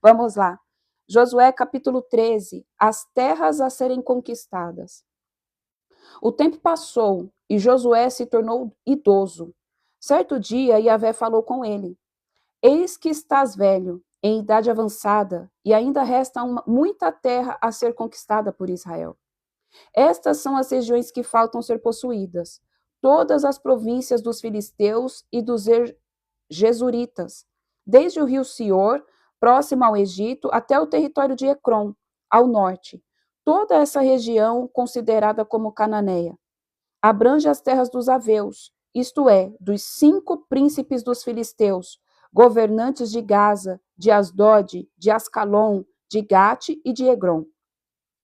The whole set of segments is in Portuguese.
Vamos lá. Josué capítulo 13, as terras a serem conquistadas. O tempo passou e Josué se tornou idoso. Certo dia, Yahvé falou com ele: Eis que estás velho, em idade avançada, e ainda resta muita terra a ser conquistada por Israel. Estas são as regiões que faltam ser possuídas, todas as províncias dos filisteus e dos jesuritas, desde o rio Sior, próximo ao Egito, até o território de Ecrom, ao norte. Toda essa região, considerada como cananeia, abrange as terras dos aveus, isto é, dos 5 príncipes dos filisteus, governantes de Gaza, de Asdod, de Ascalon, de Gate e de Egrom.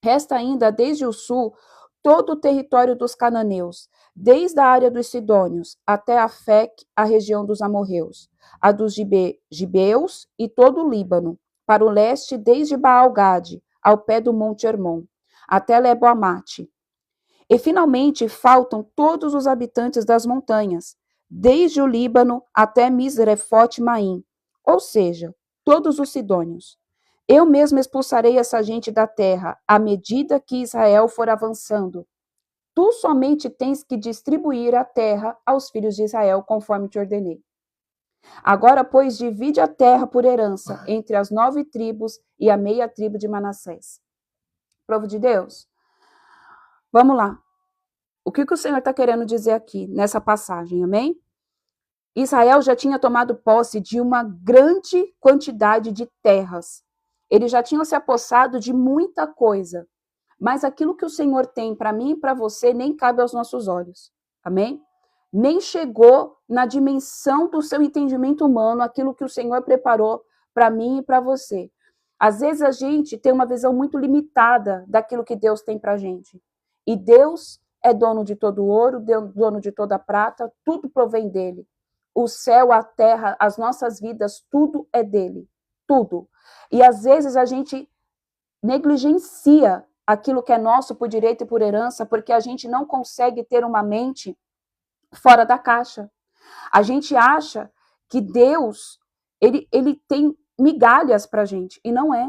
Resta ainda, desde o sul, todo o território dos cananeus, desde a área dos sidônios até a Fec, a região dos amorreus, a dos gibeus e todo o Líbano, para o leste desde Baal-Gade, ao pé do Monte Hermon, até Lebo-Amate. E, finalmente, faltam todos os habitantes das montanhas, desde o Líbano até Misrefote-Maim, ou seja, todos os sidônios. Eu mesmo expulsarei essa gente da terra, à medida que Israel for avançando. Tu somente tens que distribuir a terra aos filhos de Israel, conforme te ordenei. Agora, pois, divide a terra por herança entre as 9 tribos e a meia tribo de Manassés. Povo de Deus, vamos lá. O que o Senhor está querendo dizer aqui, nessa passagem, amém? Israel já tinha tomado posse de uma grande quantidade de terras. Eles já tinham se apossado de muita coisa. Mas aquilo que o Senhor tem para mim e para você nem cabe aos nossos olhos. Amém? Nem chegou na dimensão do seu entendimento humano aquilo que o Senhor preparou para mim e para você. Às vezes a gente tem uma visão muito limitada daquilo que Deus tem para a gente. E Deus é dono de todo o ouro, dono de toda a prata, tudo provém dele. O céu, a terra, as nossas vidas, tudo é dele. Tudo. E às vezes a gente negligencia aquilo que é nosso por direito e por herança, porque a gente não consegue ter uma mente fora da caixa. A gente acha que Deus, ele tem migalhas para a gente, e não é.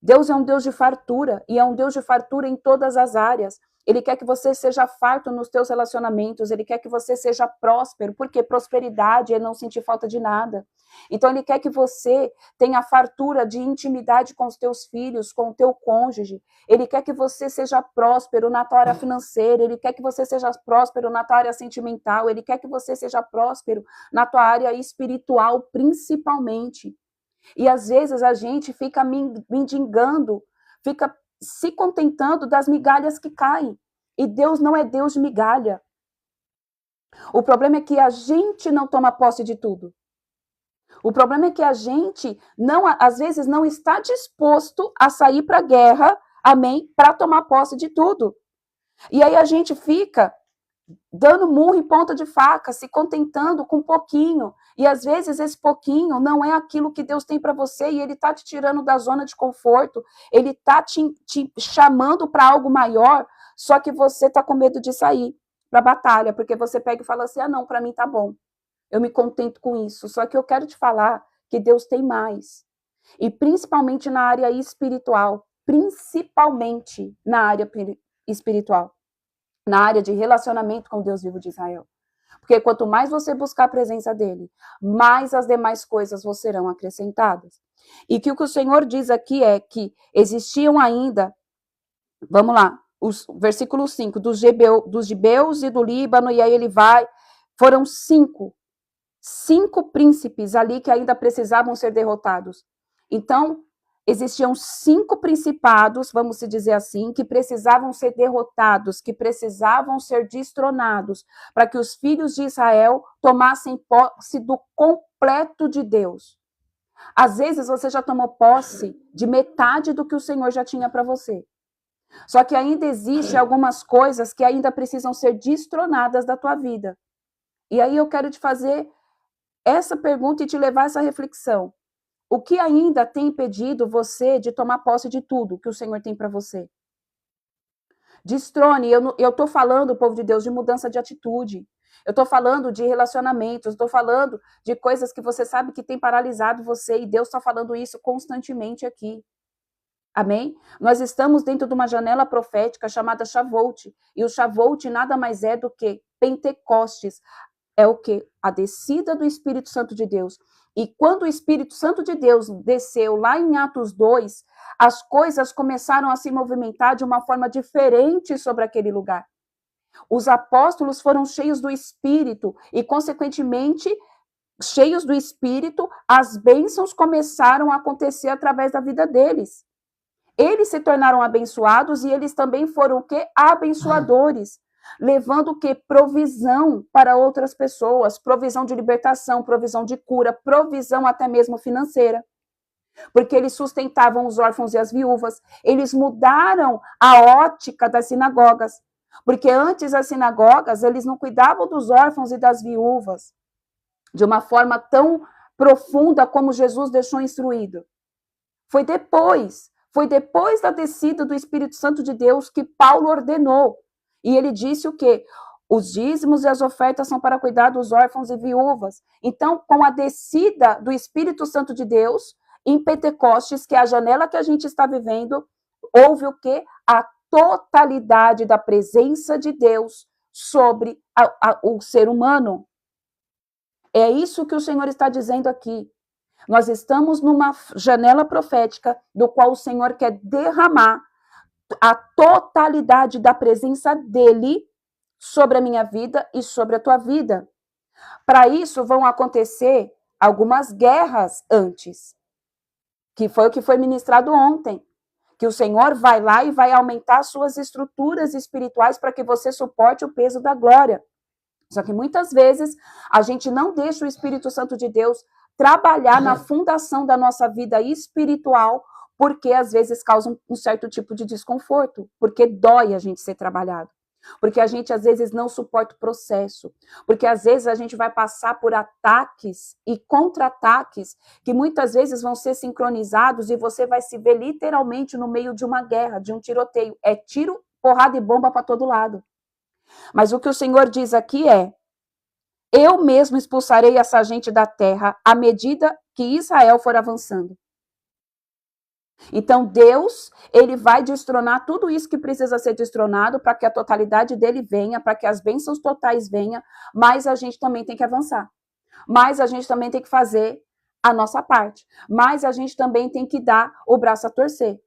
Deus é um Deus de fartura, e é um Deus de fartura em todas as áreas. Ele quer que você seja farto nos teus relacionamentos, ele quer que você seja próspero, porque prosperidade é não sentir falta de nada. Então ele quer que você tenha fartura de intimidade com os teus filhos, com o teu cônjuge. Ele quer que você seja próspero na tua área financeira, ele quer que você seja próspero na tua área sentimental, ele quer que você seja próspero na tua área espiritual, principalmente. E às vezes a gente fica mendigando, fica se contentando das migalhas que caem. E Deus não é Deus de migalha. O problema é que a gente não toma posse de tudo. O problema é que a gente, não, às vezes, não está disposto a sair para a guerra, amém, para tomar posse de tudo. E aí a gente fica dando murro em ponta de faca, se contentando com pouquinho. E às vezes esse pouquinho não é aquilo que Deus tem para você e ele está te tirando da zona de conforto, ele está te chamando para algo maior, só que você está com medo de sair para a batalha, porque você pega e fala assim, não, para mim tá bom, eu me contento com isso. Só que eu quero te falar que Deus tem mais. E principalmente na área espiritual, principalmente na área espiritual. Na área de relacionamento com o Deus vivo de Israel. Porque quanto mais você buscar a presença dele, mais as demais coisas vos serão acrescentadas. E que o que o Senhor diz aqui é que existiam ainda, vamos lá, versículo 5, dos gibeus e do Líbano, e aí ele vai, foram 5 príncipes ali que ainda precisavam ser derrotados. Então, existiam 5 principados, vamos se dizer assim, que precisavam ser derrotados, que precisavam ser destronados, para que os filhos de Israel tomassem posse do completo de Deus. Às vezes você já tomou posse de metade do que o Senhor já tinha para você. Só que ainda existem algumas coisas que ainda precisam ser destronadas da tua vida. E aí eu quero te fazer essa pergunta e te levar a essa reflexão. O que ainda tem impedido você de tomar posse de tudo que o Senhor tem para você? Destrone, eu estou falando, povo de Deus, de mudança de atitude. Eu estou falando de relacionamentos, estou falando de coisas que você sabe que tem paralisado você, e Deus está falando isso constantemente aqui. Amém? Nós estamos dentro de uma janela profética chamada Shavuot, e o Shavuot nada mais é do que Pentecostes. É o que? A descida do Espírito Santo de Deus. E quando o Espírito Santo de Deus desceu lá em Atos 2, as coisas começaram a se movimentar de uma forma diferente sobre aquele lugar. Os apóstolos foram cheios do Espírito e, consequentemente, cheios do Espírito, as bênçãos começaram a acontecer através da vida deles. Eles se tornaram abençoados e eles também foram o quê? Abençoadores, levando o quê? Provisão para outras pessoas, provisão de libertação, provisão de cura, provisão até mesmo financeira. Porque eles sustentavam os órfãos e as viúvas, eles mudaram a ótica das sinagogas, porque antes as sinagogas, eles não cuidavam dos órfãos e das viúvas de uma forma tão profunda como Jesus deixou instruído. Foi depois da descida do Espírito Santo de Deus que Paulo ordenou. E ele disse o quê? Os dízimos e as ofertas são para cuidar dos órfãos e viúvas. Então, com a descida do Espírito Santo de Deus, em Pentecostes, que é a janela que a gente está vivendo, houve o quê? A totalidade da presença de Deus sobre o ser humano. É isso que o Senhor está dizendo aqui. Nós estamos numa janela profética do qual o Senhor quer derramar a totalidade da presença dele sobre a minha vida e sobre a tua vida. Para isso vão acontecer algumas guerras antes, que foi o que foi ministrado ontem, que o Senhor vai lá e vai aumentar suas estruturas espirituais para que você suporte o peso da glória. Só que muitas vezes a gente não deixa o Espírito Santo de Deus trabalhar na fundação da nossa vida espiritual, porque às vezes causa um certo tipo de desconforto, porque dói a gente ser trabalhado, porque a gente às vezes não suporta o processo, porque às vezes a gente vai passar por ataques e contra-ataques que muitas vezes vão ser sincronizados e você vai se ver literalmente no meio de uma guerra, de um tiroteio. É tiro, porrada e bomba para todo lado. Mas o que o Senhor diz aqui é: eu mesmo expulsarei essa gente da terra à medida que Israel for avançando. Então Deus, ele vai destronar tudo isso que precisa ser destronado para que a totalidade dele venha, para que as bênçãos totais venham, mas a gente também tem que avançar. Mas a gente também tem que fazer a nossa parte. Mas a gente também tem que dar o braço a torcer.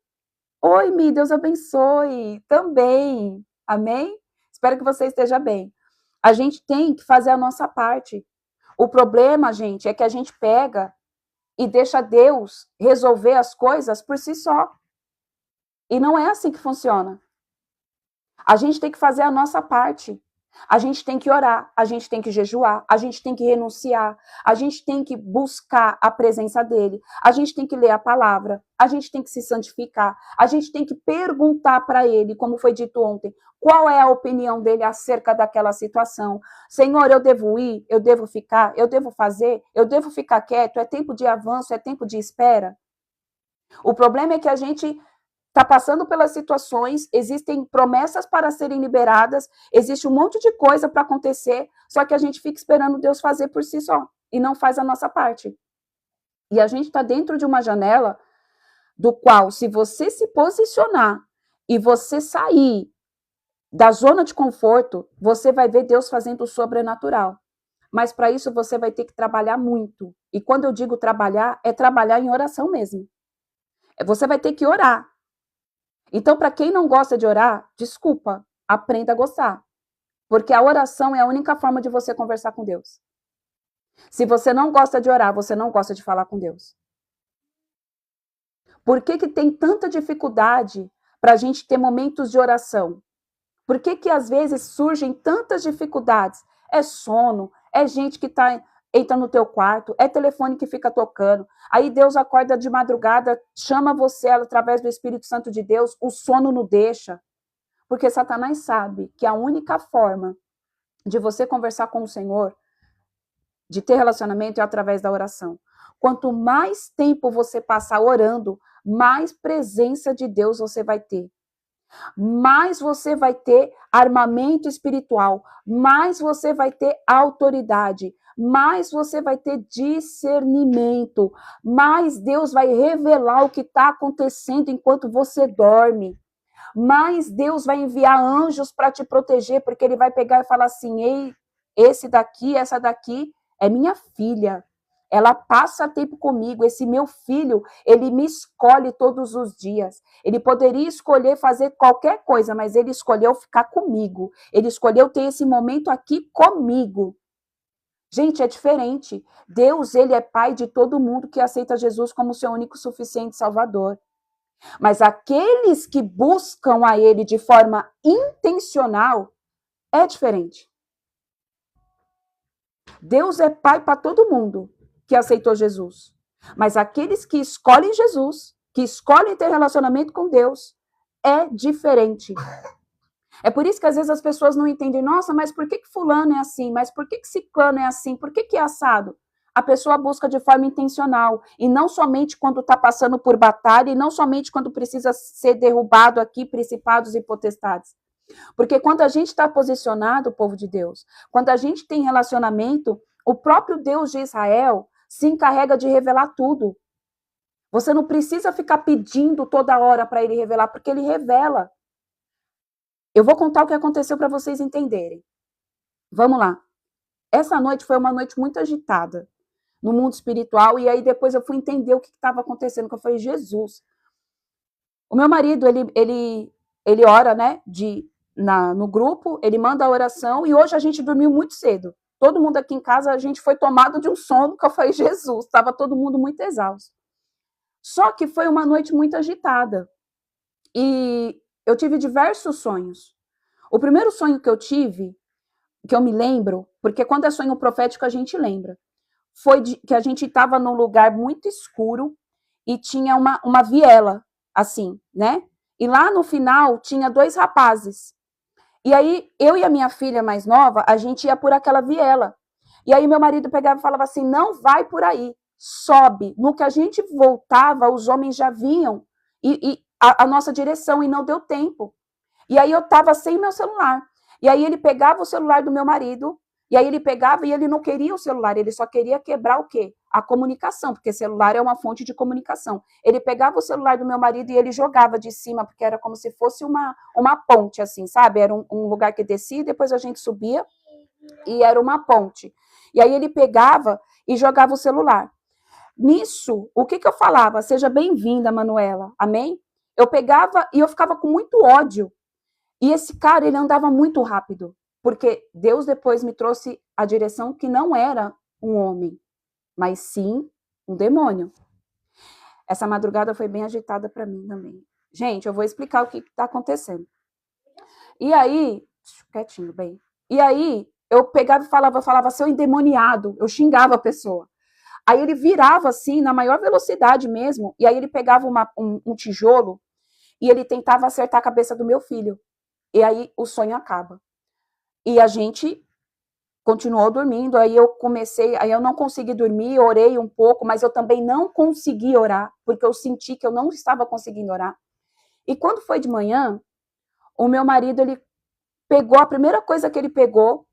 Oi, Mi, Deus abençoe. Também. Amém? Espero que você esteja bem. A gente tem que fazer a nossa parte. O problema, gente, é que a gente pega e deixa Deus resolver as coisas por si só. E não é assim que funciona. A gente tem que fazer a nossa parte. A gente tem que orar, a gente tem que jejuar, a gente tem que renunciar, a gente tem que buscar a presença dele, a gente tem que ler a palavra, a gente tem que se santificar, a gente tem que perguntar para ele, como foi dito ontem, qual é a opinião dele acerca daquela situação. Senhor, eu devo ir? Eu devo ficar? Eu devo fazer? Eu devo ficar quieto? É tempo de avanço? É tempo de espera? O problema é que a gente está passando pelas situações, existem promessas para serem liberadas, existe um monte de coisa para acontecer, só que a gente fica esperando Deus fazer por si só e não faz a nossa parte. E a gente está dentro de uma janela do qual, se você se posicionar e você sair da zona de conforto, você vai ver Deus fazendo o sobrenatural. Mas para isso você vai ter que trabalhar muito. E quando eu digo trabalhar, é trabalhar em oração mesmo. Você vai ter que orar. Então, para quem não gosta de orar, desculpa, aprenda a gostar. Porque a oração é a única forma de você conversar com Deus. Se você não gosta de orar, você não gosta de falar com Deus. Por que tem tanta dificuldade para a gente ter momentos de oração? Por que às vezes surgem tantas dificuldades? É sono, é gente que entra no teu quarto, é telefone que fica tocando. Aí Deus acorda de madrugada, chama você através do Espírito Santo de Deus, o sono não deixa. Porque Satanás sabe que a única forma de você conversar com o Senhor, de ter relacionamento, é através da oração. Quanto mais tempo você passar orando, mais presença de Deus você vai ter. mais você vai ter armamento espiritual, mais você vai ter autoridade, mais você vai ter discernimento, mais Deus vai revelar o que está acontecendo enquanto você dorme. Mas Deus vai enviar anjos para te proteger, porque ele vai pegar e falar assim: ei, esse daqui, essa daqui é minha filha. Ela passa tempo comigo. Esse meu filho, ele me escolhe todos os dias. Ele poderia escolher fazer qualquer coisa, mas ele escolheu ficar comigo. Ele escolheu ter esse momento aqui comigo. Gente, é diferente. Deus, ele é pai de todo mundo que aceita Jesus como seu único suficiente Salvador. Mas aqueles que buscam a ele de forma intencional, é diferente. Deus é pai para todo mundo que aceitou Jesus. Mas aqueles que escolhem Jesus, que escolhem ter relacionamento com Deus, é diferente. É por isso que às vezes as pessoas não entendem, nossa, mas por que fulano é assim? Mas por que ciclano é assim? Por que é assado? A pessoa busca de forma intencional, e não somente quando está passando por batalha, e não somente quando precisa ser derrubado aqui, principados e potestades. Porque quando a gente está posicionado, povo de Deus, quando a gente tem relacionamento, o próprio Deus de Israel se encarrega de revelar tudo. Você não precisa ficar pedindo toda hora para ele revelar, porque ele revela. Eu vou contar o que aconteceu para vocês entenderem. Vamos lá. Essa noite foi uma noite muito agitada no mundo espiritual, e aí depois eu fui entender o que estava acontecendo, que eu falei, Jesus. O meu marido, ele ora, né, no grupo, ele manda a oração, e hoje a gente dormiu muito cedo. Todo mundo aqui em casa, a gente foi tomado de um sono, que eu falei, Jesus, estava todo mundo muito exausto. Só que foi uma noite muito agitada, e eu tive diversos sonhos. O primeiro sonho que eu tive, que eu me lembro, porque quando é sonho profético a gente lembra, foi que a gente estava num lugar muito escuro e tinha uma viela, assim, né? E lá no final tinha 2 rapazes. E aí eu e a minha filha mais nova, a gente ia por aquela viela. E aí meu marido pegava e falava assim, não vai por aí, sobe. No que a gente voltava, os homens já vinham a nossa direção, e não deu tempo. E aí eu estava sem meu celular. E aí ele pegava o celular do meu marido, e aí ele pegava e ele não queria o celular, ele só queria quebrar o quê? A comunicação, porque celular é uma fonte de comunicação. Ele pegava o celular do meu marido e ele jogava de cima, porque era como se fosse uma ponte, assim, sabe? Era um lugar que descia, depois a gente subia, e era uma ponte. E aí ele pegava e jogava o celular. Nisso, o que eu falava? Seja bem-vinda, Manuela, amém? Eu pegava e eu ficava com muito ódio. E esse cara, ele andava muito rápido, porque Deus depois me trouxe a direção que não era um homem, mas sim um demônio. Essa madrugada foi bem agitada para mim também. Gente, eu vou explicar o que está acontecendo. E aí, quietinho, bem. E aí, eu pegava e falava, seu endemoniado, eu xingava a pessoa. Aí ele virava assim, na maior velocidade mesmo, e aí ele pegava um tijolo e ele tentava acertar a cabeça do meu filho. E aí o sonho acaba. E a gente continuou dormindo, aí eu não consegui dormir, orei um pouco, mas eu também não consegui orar, porque eu senti que eu não estava conseguindo orar. E quando foi de manhã, o meu marido, ele pegou, a primeira coisa que ele pegou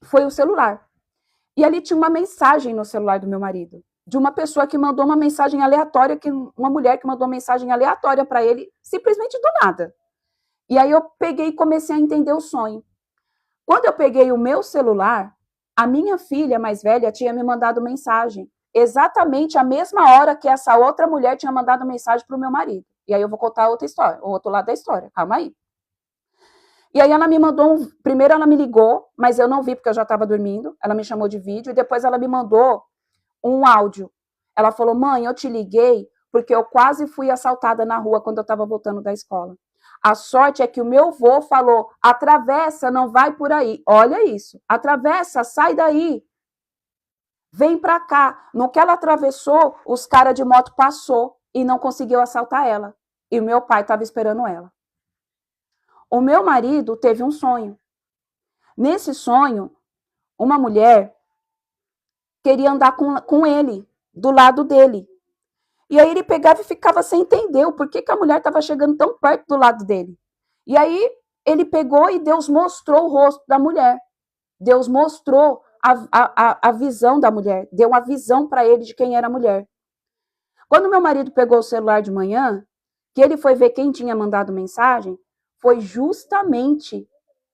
foi o celular. E ali tinha uma mensagem no celular do meu marido, de uma pessoa que mandou uma mensagem aleatória, uma mulher que mandou uma mensagem aleatória para ele, simplesmente do nada. E aí eu peguei e comecei a entender o sonho. Quando eu peguei o meu celular, a minha filha mais velha tinha me mandado mensagem, exatamente a mesma hora que essa outra mulher tinha mandado mensagem para o meu marido. E aí eu vou contar outra história, o outro lado da história, calma aí. E aí ela me mandou, primeiro ela me ligou, mas eu não vi porque eu já estava dormindo, ela me chamou de vídeo, e depois ela me mandou um áudio. Ela falou, mãe, eu te liguei porque eu quase fui assaltada na rua quando eu estava voltando da escola. A sorte é que o meu vô falou, atravessa, não vai por aí. Olha isso, atravessa, sai daí. Vem pra cá. No que ela atravessou, os caras de moto passou e não conseguiu assaltar ela. E o meu pai estava esperando ela. O meu marido teve um sonho. Nesse sonho, uma mulher queria andar com ele, do lado dele. E aí ele pegava e ficava sem entender o porquê que a mulher estava chegando tão perto do lado dele. E aí ele pegou e Deus mostrou o rosto da mulher. Deus mostrou a visão da mulher. Deu uma visão para ele de quem era a mulher. Quando meu marido pegou o celular de manhã, que ele foi ver quem tinha mandado mensagem, foi justamente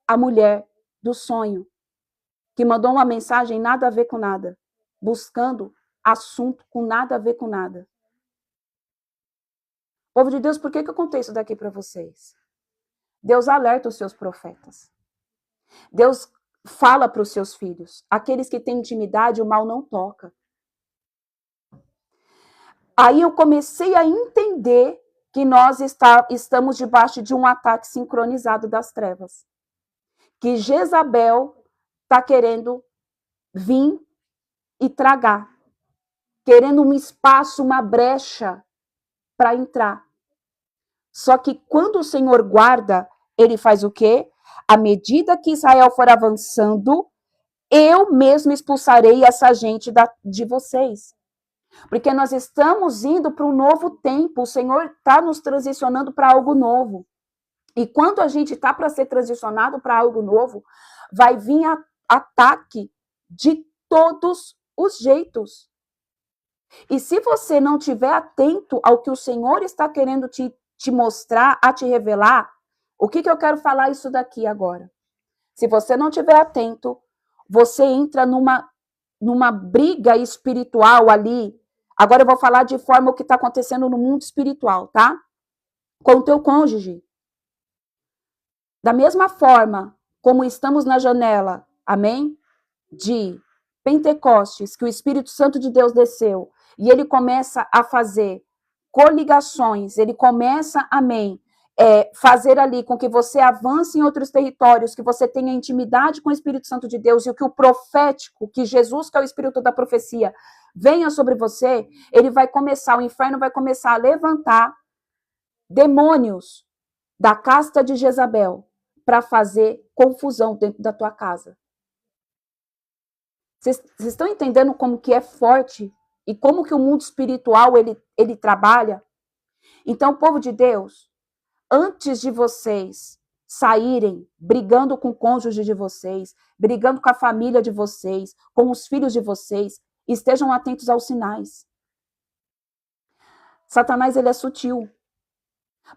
a mulher do sonho, que mandou uma mensagem nada a ver com nada, buscando assunto com nada a ver com nada. Povo de Deus, por que eu contei isso daqui para vocês? Deus alerta os seus profetas. Deus fala para os seus filhos. Aqueles que têm intimidade, o mal não toca. Aí eu comecei a entender que nós estamos debaixo de um ataque sincronizado das trevas. Que Jezabel está querendo vir e tragar. Querendo um espaço, uma brecha para entrar. Só que quando o Senhor guarda, ele faz o quê? À medida que Israel for avançando, eu mesmo expulsarei essa gente de vocês. Porque nós estamos indo para um novo tempo. O Senhor está nos transicionando para algo novo. E quando a gente está para ser transicionado para algo novo, vai vir ataque de todos os jeitos. E se você não estiver atento ao que o Senhor está querendo te mostrar, a te revelar, o que eu quero falar isso daqui agora? Se você não estiver atento, você entra numa briga espiritual ali. Agora eu vou falar de forma o que está acontecendo no mundo espiritual, tá? Com o teu cônjuge. Da mesma forma como estamos na janela, amém? De Pentecostes, que o Espírito Santo de Deus desceu, e ele começa a fazer coligações, ele começa, amém, fazer ali com que você avance em outros territórios, que você tenha intimidade com o Espírito Santo de Deus, e o que o profético, que Jesus, que é o Espírito da profecia, venha sobre você, ele vai começar, o inferno vai começar a levantar demônios da casta de Jezabel para fazer confusão dentro da tua casa. Vocês estão entendendo como que é forte e como que o mundo espiritual ele trabalha? Então, povo de Deus, antes de vocês saírem brigando com o cônjuge de vocês, brigando com a família de vocês, com os filhos de vocês, estejam atentos aos sinais. Satanás, ele é sutil.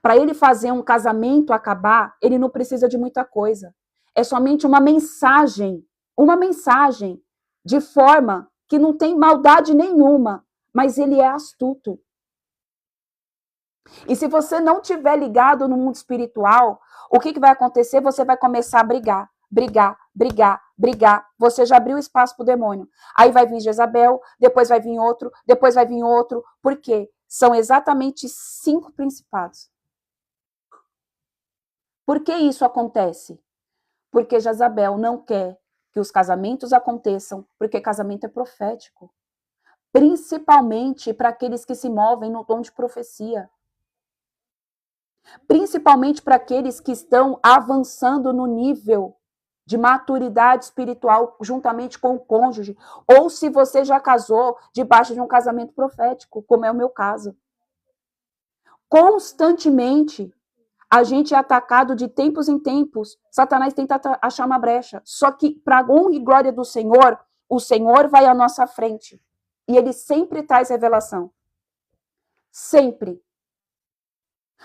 Para ele fazer um casamento acabar, ele não precisa de muita coisa. É somente uma mensagem de forma que não tem maldade nenhuma, mas ele é astuto. E se você não tiver ligado no mundo espiritual, o que vai acontecer? Você vai começar a brigar. Você já abriu espaço para o demônio. Aí vai vir Jezabel, depois vai vir outro. Por quê? São exatamente 5 principados. Por que isso acontece? Porque Jezabel não quer que os casamentos aconteçam, porque casamento é profético. Principalmente para aqueles que se movem no dom de profecia. Principalmente para aqueles que estão avançando no nível de maturidade espiritual juntamente com o cônjuge. Ou se você já casou debaixo de um casamento profético, como é o meu caso. Constantemente, a gente é atacado de tempos em tempos. Satanás tenta achar uma brecha. Só que, para a honra e glória do Senhor, o Senhor vai à nossa frente. E ele sempre traz revelação. Sempre.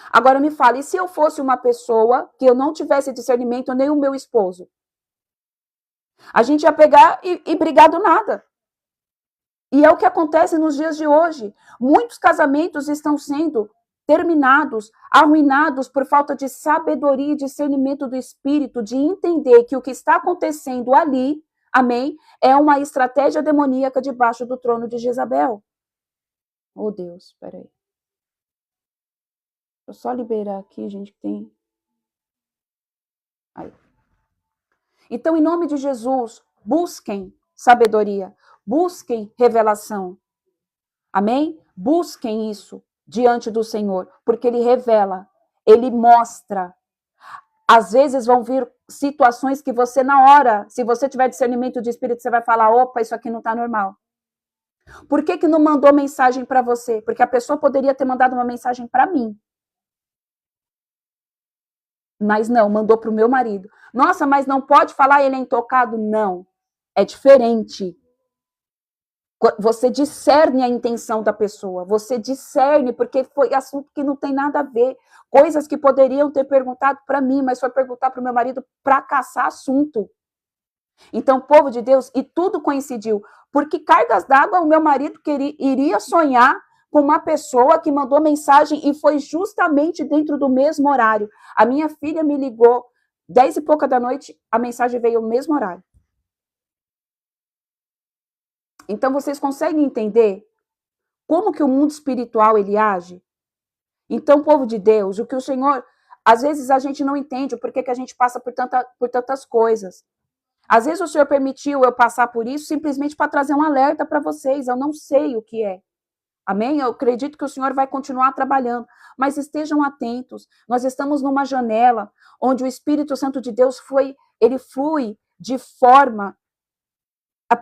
Agora me fala, e se eu fosse uma pessoa que eu não tivesse discernimento, nem o meu esposo? A gente ia pegar e brigar do nada. E é o que acontece nos dias de hoje. Muitos casamentos estão sendo terminados, arruinados por falta de sabedoria e discernimento do Espírito, de entender que o que está acontecendo ali, amém, é uma estratégia demoníaca debaixo do trono de Jezabel. Oh Deus, espera aí. Deixa eu só liberar aqui, gente, que tem... Aí. Então, em nome de Jesus, busquem sabedoria, busquem revelação. Amém? Busquem isso diante do Senhor, porque ele revela, ele mostra. Às vezes vão vir situações que você, na hora, se você tiver discernimento de espírito, você vai falar, opa, isso aqui não está normal. Por que não mandou mensagem para você? Porque a pessoa poderia ter mandado uma mensagem para mim. Mas não, mandou para o meu marido. Nossa, mas não pode falar, ele é intocado? Não, é diferente. Você discerne a intenção da pessoa, você discerne, porque foi assunto que não tem nada a ver. Coisas que poderiam ter perguntado para mim, mas foi perguntar para o meu marido para caçar assunto. Então, povo de Deus, e tudo coincidiu. Porque cargas d'água, o meu marido iria sonhar com uma pessoa que mandou mensagem e foi justamente dentro do mesmo horário. A minha filha me ligou 10 e pouca da noite, a mensagem veio no mesmo horário. Então, vocês conseguem entender como que o mundo espiritual ele age? Então, povo de Deus, o que o Senhor... Às vezes a gente não entende o porquê que a gente passa por tantas coisas. Às vezes o Senhor permitiu eu passar por isso simplesmente para trazer um alerta para vocês. Eu não sei o que é. Amém? Eu acredito que o Senhor vai continuar trabalhando. Mas estejam atentos. Nós estamos numa janela onde o Espírito Santo de Deus ele flui de forma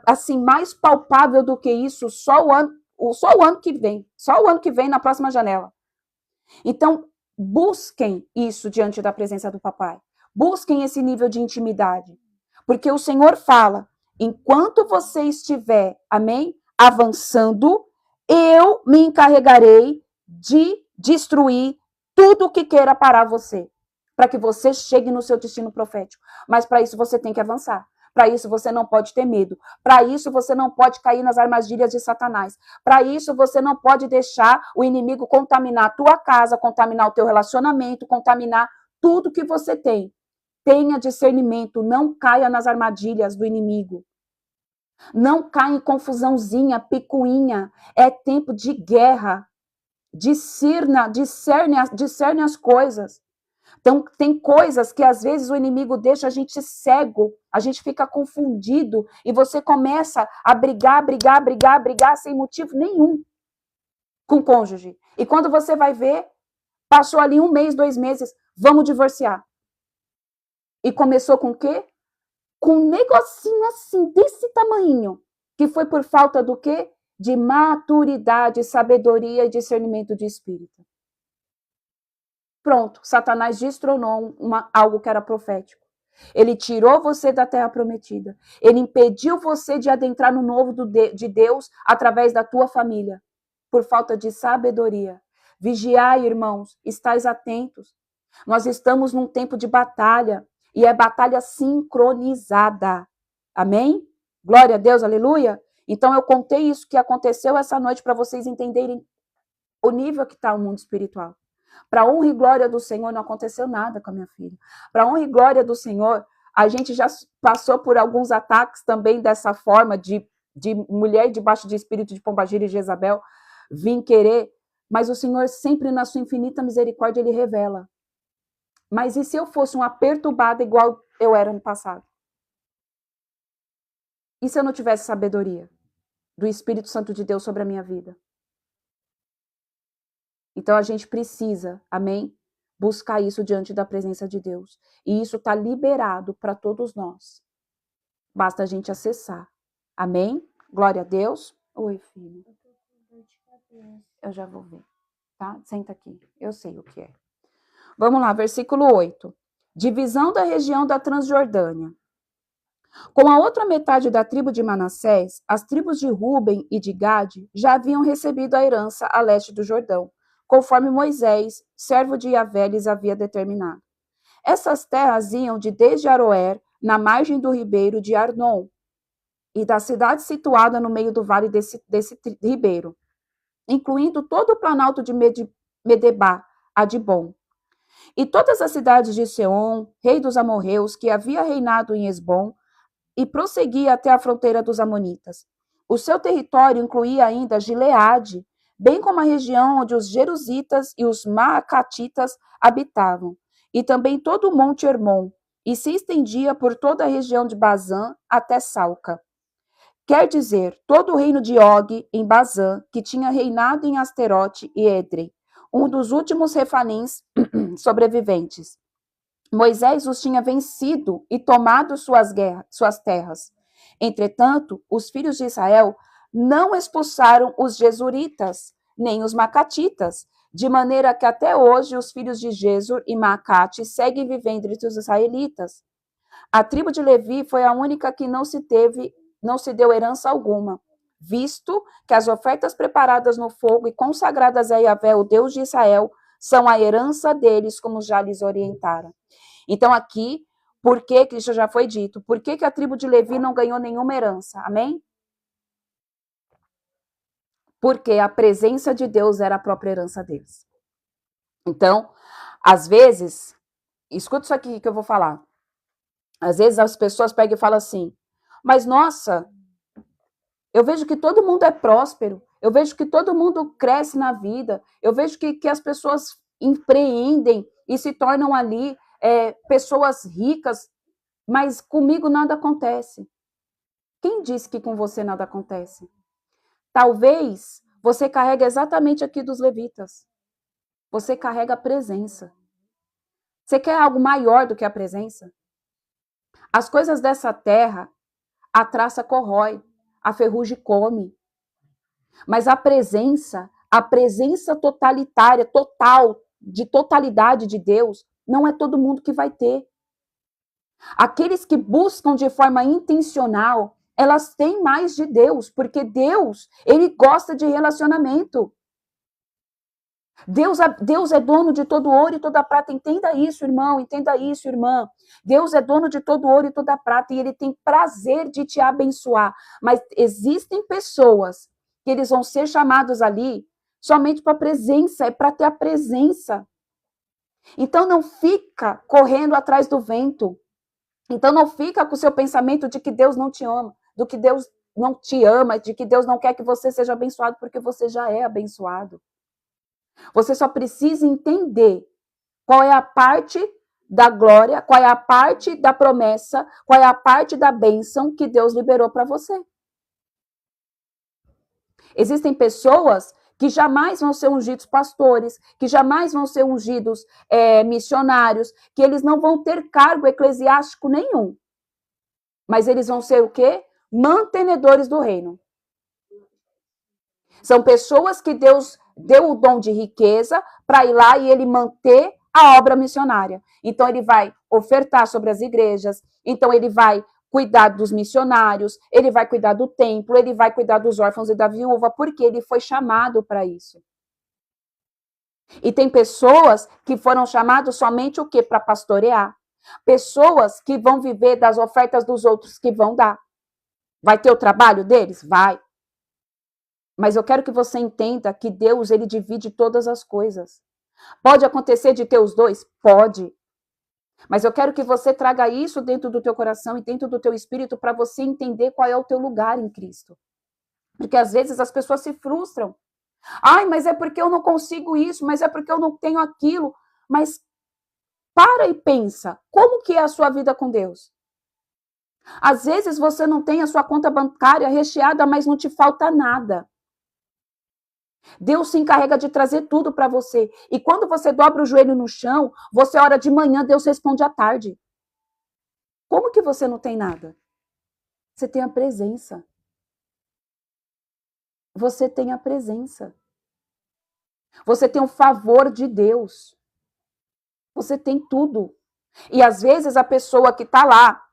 assim mais palpável do que isso só o ano que vem. Só o ano que vem na próxima janela. Então, busquem isso diante da presença do papai. Busquem esse nível de intimidade. Porque o Senhor fala, enquanto você estiver, amém, avançando, eu me encarregarei de destruir tudo que queira parar você, para que você chegue no seu destino profético. Mas para isso você tem que avançar. Para isso você não pode ter medo. Para isso você não pode cair nas armadilhas de Satanás. Para isso você não pode deixar o inimigo contaminar a tua casa, contaminar o teu relacionamento, contaminar tudo que você tem. Tenha discernimento, não caia nas armadilhas do inimigo. Não caia em confusãozinha, picuinha. É tempo de guerra. Discerne as coisas. Então, tem coisas que às vezes o inimigo deixa a gente cego, a gente fica confundido e você começa a brigar sem motivo nenhum com o cônjuge. E quando você vai ver, passou ali 1 mês, 2 meses, vamos divorciar. E começou com o quê? Com um negocinho assim, desse tamanho, que foi por falta do quê? De maturidade, sabedoria e discernimento de espírito. Pronto, Satanás destronou algo que era profético. Ele tirou você da terra prometida. Ele impediu você de adentrar no novo de Deus através da tua família, por falta de sabedoria. Vigiai, irmãos, estais atentos. Nós estamos num tempo de batalha, e é batalha sincronizada. Amém? Glória a Deus, aleluia. Então eu contei isso que aconteceu essa noite para vocês entenderem o nível que está o mundo espiritual. Para honra e glória do Senhor, não aconteceu nada com a minha filha. Para honra e glória do Senhor, a gente já passou por alguns ataques também dessa forma de mulher debaixo de espírito de Pombagira e Jezabel vir querer, mas o Senhor sempre na sua infinita misericórdia, ele revela. Mas e se eu fosse uma perturbada igual eu era no passado? E se eu não tivesse sabedoria do Espírito Santo de Deus sobre a minha vida? Então, a gente precisa, amém, buscar isso diante da presença de Deus. E isso está liberado para todos nós. Basta a gente acessar. Amém? Glória a Deus. Oi, filho. Eu já vou ver, tá? Senta aqui. Eu sei o que é. Vamos lá, versículo 8. Divisão da região da Transjordânia. Com a outra metade da tribo de Manassés, as tribos de Ruben e de Gade já haviam recebido a herança a leste do Jordão, conforme Moisés, servo de Yahvé, lhes havia determinado. Essas terras iam desde Aroer, na margem do ribeiro de Arnon, e da cidade situada no meio do vale desse ribeiro, incluindo todo o planalto de Medebá, a Dibon, e todas as cidades de Seom, rei dos amorreus, que havia reinado em Esbom, e prosseguia até a fronteira dos amonitas. O seu território incluía ainda Gileade, bem como a região onde os jerusitas e os maacatitas habitavam, e também todo o monte Hermon, e se estendia por toda a região de Bazã até Salca. Quer dizer, todo o reino de Og em Bazã, que tinha reinado em Asterote e Edrei, um dos últimos refanins sobreviventes. Moisés os tinha vencido e tomado suas terras. Entretanto, os filhos de Israel não expulsaram os jesuritas, nem os macatitas, de maneira que até hoje os filhos de Jesur e Maacate seguem vivendo entre os israelitas. A tribo de Levi foi a única que não se deu herança alguma, visto que as ofertas preparadas no fogo e consagradas a Yahvé, o Deus de Israel, são a herança deles, como já lhes orientara. Então aqui, por que isso já foi dito? Por que a tribo de Levi não ganhou nenhuma herança? Amém? Porque a presença de Deus era a própria herança deles. Então, às vezes, escuta isso aqui que eu vou falar. Às vezes as pessoas pegam e falam assim, mas nossa, eu vejo que todo mundo é próspero, eu vejo que todo mundo cresce na vida, eu vejo que as pessoas empreendem e se tornam ali pessoas ricas, mas comigo nada acontece. Quem disse que com você nada acontece? Talvez você carregue exatamente aqui dos levitas. Você carrega a presença. Você quer algo maior do que a presença? As coisas dessa terra, a traça corrói, a ferrugem come. Mas a presença totalitária, total, de totalidade de Deus, não é todo mundo que vai ter. Aqueles que buscam de forma intencional, elas têm mais de Deus, porque Deus, ele gosta de relacionamento. Deus é dono de todo ouro e toda prata. Entenda isso, irmão, entenda isso, irmã. Deus é dono de todo ouro e toda prata e ele tem prazer de te abençoar. Mas existem pessoas que eles vão ser chamados ali somente para a presença, é para ter a presença. Então não fica correndo atrás do vento. Então não fica com o seu pensamento de que Deus não te ama, do que Deus não te ama, de que Deus não quer que você seja abençoado, porque você já é abençoado. Você só precisa entender qual é a parte da glória, qual é a parte da promessa, qual é a parte da bênção que Deus liberou para você. Existem pessoas que jamais vão ser ungidos pastores, que jamais vão ser ungidos missionários, que eles não vão ter cargo eclesiástico nenhum. Mas eles vão ser o quê? Mantenedores do reino. São pessoas que Deus deu o dom de riqueza para ir lá e ele manter a obra missionária. Então, ele vai ofertar sobre as igrejas, então ele vai cuidar dos missionários, ele vai cuidar do templo, ele vai cuidar dos órfãos e da viúva, porque ele foi chamado para isso. E tem pessoas que foram chamadas somente o quê? Para pastorear. Pessoas que vão viver das ofertas dos outros que vão dar. Vai ter o trabalho deles? Vai. Mas eu quero que você entenda que Deus, ele divide todas as coisas. Pode acontecer de ter os dois? Pode. Mas eu quero que você traga isso dentro do teu coração e dentro do teu espírito para você entender qual é o teu lugar em Cristo. Porque às vezes as pessoas se frustram. Ai, mas é porque eu não consigo isso, mas é porque eu não tenho aquilo. Mas para e pensa, como que é a sua vida com Deus? Às vezes você não tem a sua conta bancária recheada, mas não te falta nada. Deus se encarrega de trazer tudo para você. E quando você dobra o joelho no chão, você ora de manhã, Deus responde à tarde. Como que você não tem nada? Você tem a presença. Você tem a presença. Você tem o favor de Deus. Você tem tudo. E às vezes a pessoa que está lá,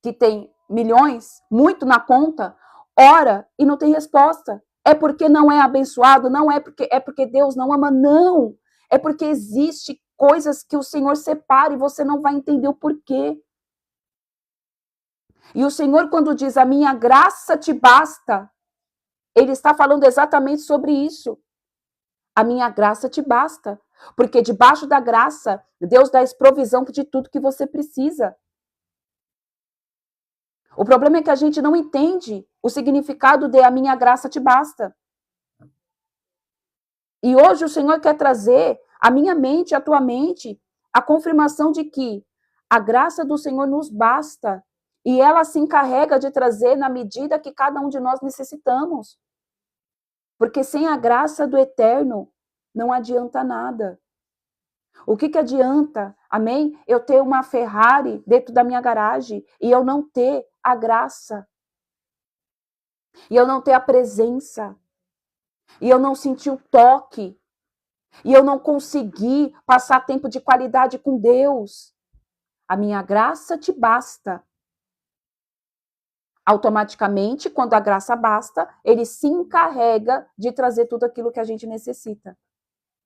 que tem milhões, muito na conta, ora e não tem resposta. É porque não é abençoado, não é porque Deus não ama, não. É porque existe coisas que o Senhor separa e você não vai entender o porquê. E o Senhor, quando diz, a minha graça te basta, ele está falando exatamente sobre isso. A minha graça te basta. Porque debaixo da graça, Deus dá provisão de tudo que você precisa. O problema é que a gente não entende o significado de a minha graça te basta. E hoje o Senhor quer trazer à minha mente, à tua mente, a confirmação de que a graça do Senhor nos basta. E ela se encarrega de trazer na medida que cada um de nós necessitamos. Porque sem a graça do Eterno, não adianta nada. O que adianta, amém? Eu ter uma Ferrari dentro da minha garagem e eu não ter a graça. E eu não ter a presença. E eu não sentir o toque. E eu não consegui passar tempo de qualidade com Deus. A minha graça te basta. Automaticamente, quando a graça basta, ele se encarrega de trazer tudo aquilo que a gente necessita.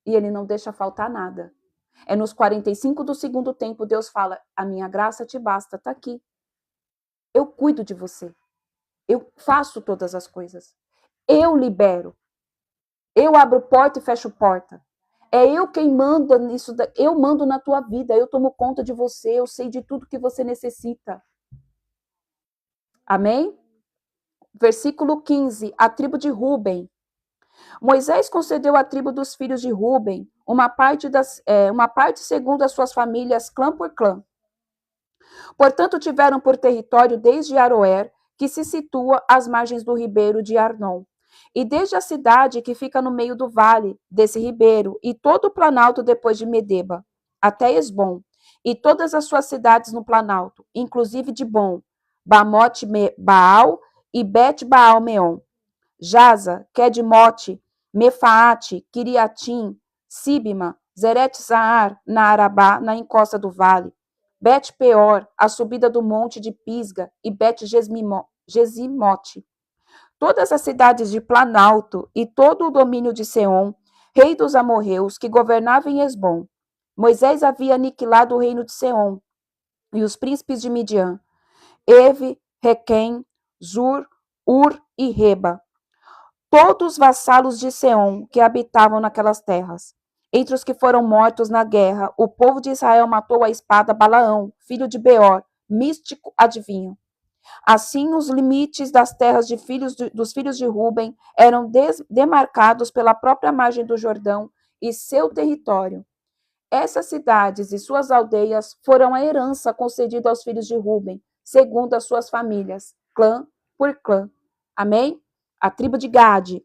E ele não deixa faltar nada. É nos 45 do segundo tempo, Deus fala, a minha graça te basta, tá aqui. Eu cuido de você. Eu faço todas as coisas. Eu libero. Eu abro porta e fecho porta. É eu quem manda nisso. Eu mando na tua vida. Eu tomo conta de você. Eu sei de tudo que você necessita. Amém? Versículo 15. A tribo de Ruben. Moisés concedeu à tribo dos filhos de Ruben uma parte segundo as suas famílias, clã por clã. Portanto, tiveram por território desde Aroer, que se situa às margens do ribeiro de Arnon, e desde a cidade que fica no meio do vale desse ribeiro, e todo o planalto depois de Medeba, até Esbom, e todas as suas cidades no planalto, inclusive de Bom, Bamote Baal e Bet Baal Meon, Jaza, Kedmote, Mefaate, Kiriatim, Sibima, Zeret-Zahar, na Arabá, na encosta do vale, Bet-Peor, a subida do monte de Pisga, e Bet-Gesimote. Todas as cidades de Planalto e todo o domínio de Seom, rei dos amorreus, que governava em Esbom. Moisés havia aniquilado o reino de Seom e os príncipes de Midian, Eve, Requem, Zur, Ur e Reba, todos vassalos de Seom que habitavam naquelas terras. Entre os que foram mortos na guerra, o povo de Israel matou à espada Balaão, filho de Beor, místico adivinho. Assim, os limites das terras dos filhos de Ruben eram demarcados pela própria margem do Jordão e seu território. Essas cidades e suas aldeias foram a herança concedida aos filhos de Ruben, segundo as suas famílias, clã por clã. Amém? A tribo de Gade.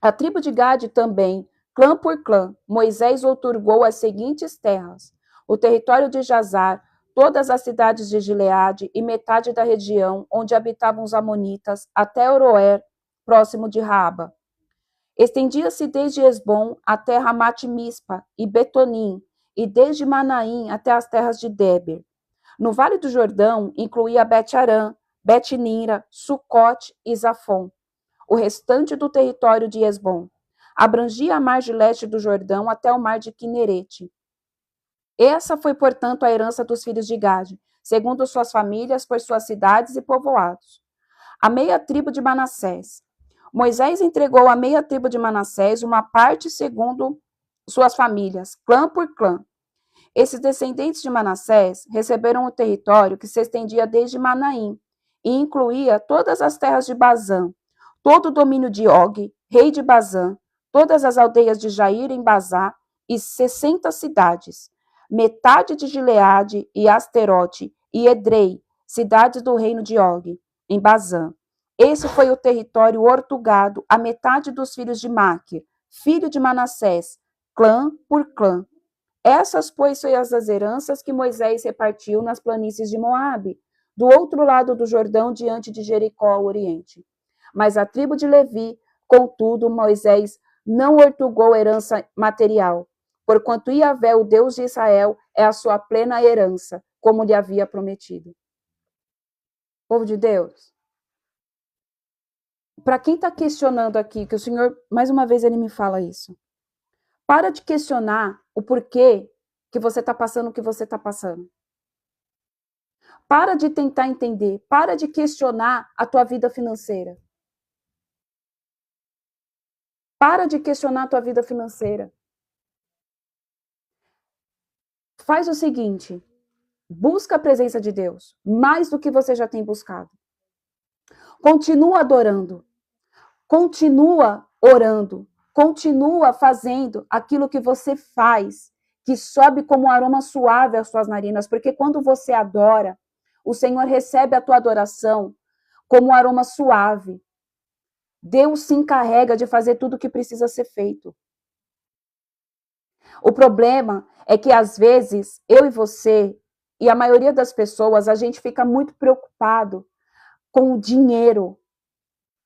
A tribo de Gade também, clã por clã, Moisés outorgou as seguintes terras: o território de Jazar, todas as cidades de Gileade e metade da região onde habitavam os amonitas, até Oroer, próximo de Raba. Estendia-se desde Esbom até Ramat-Mispa e Betonim, e desde Manaim até as terras de Déber. No Vale do Jordão, incluía Bet-Arã, Bet-Nira, Sucote e Zafon. O restante do território de Esbom abrangia a margem leste do Jordão até o mar de Quinerete. Essa foi, portanto, a herança dos filhos de Gade, segundo suas famílias, por suas cidades e povoados. A meia tribo de Manassés. Moisés entregou à meia tribo de Manassés uma parte segundo suas famílias, clã por clã. Esses descendentes de Manassés receberam o território que se estendia desde Manaim e incluía todas as terras de Bazã, todo o domínio de Og, rei de Bazã, todas as aldeias de Jair em Bazá e 60 cidades, metade de Gileade e Asterote e Edrei, cidades do reino de Og, em Bazã. Esse foi o território ortugado à metade dos filhos de Maquir, filho de Manassés, clã por clã. Essas, pois, foram as heranças que Moisés repartiu nas planícies de Moabe, do outro lado do Jordão, diante de Jericó, ao oriente. Mas a tribo de Levi, contudo, Moisés não ortugou herança material, porquanto Iavé, o Deus de Israel, é a sua plena herança, como lhe havia prometido. Povo de Deus, para quem está questionando aqui, que o Senhor, mais uma vez, ele me fala isso. Para de questionar o porquê que você está passando o que você está passando. Para de tentar entender. Para de questionar a tua vida financeira. Para de questionar a tua vida financeira. Faz o seguinte, busca a presença de Deus, mais do que você já tem buscado. Continua adorando. Continua orando. Continua fazendo aquilo que você faz, que sobe como um aroma suave às suas narinas, porque quando você adora, o Senhor recebe a tua adoração como um aroma suave. Deus se encarrega de fazer tudo o que precisa ser feito. O problema é que, às vezes, eu e você, e a maioria das pessoas, a gente fica muito preocupado com o dinheiro.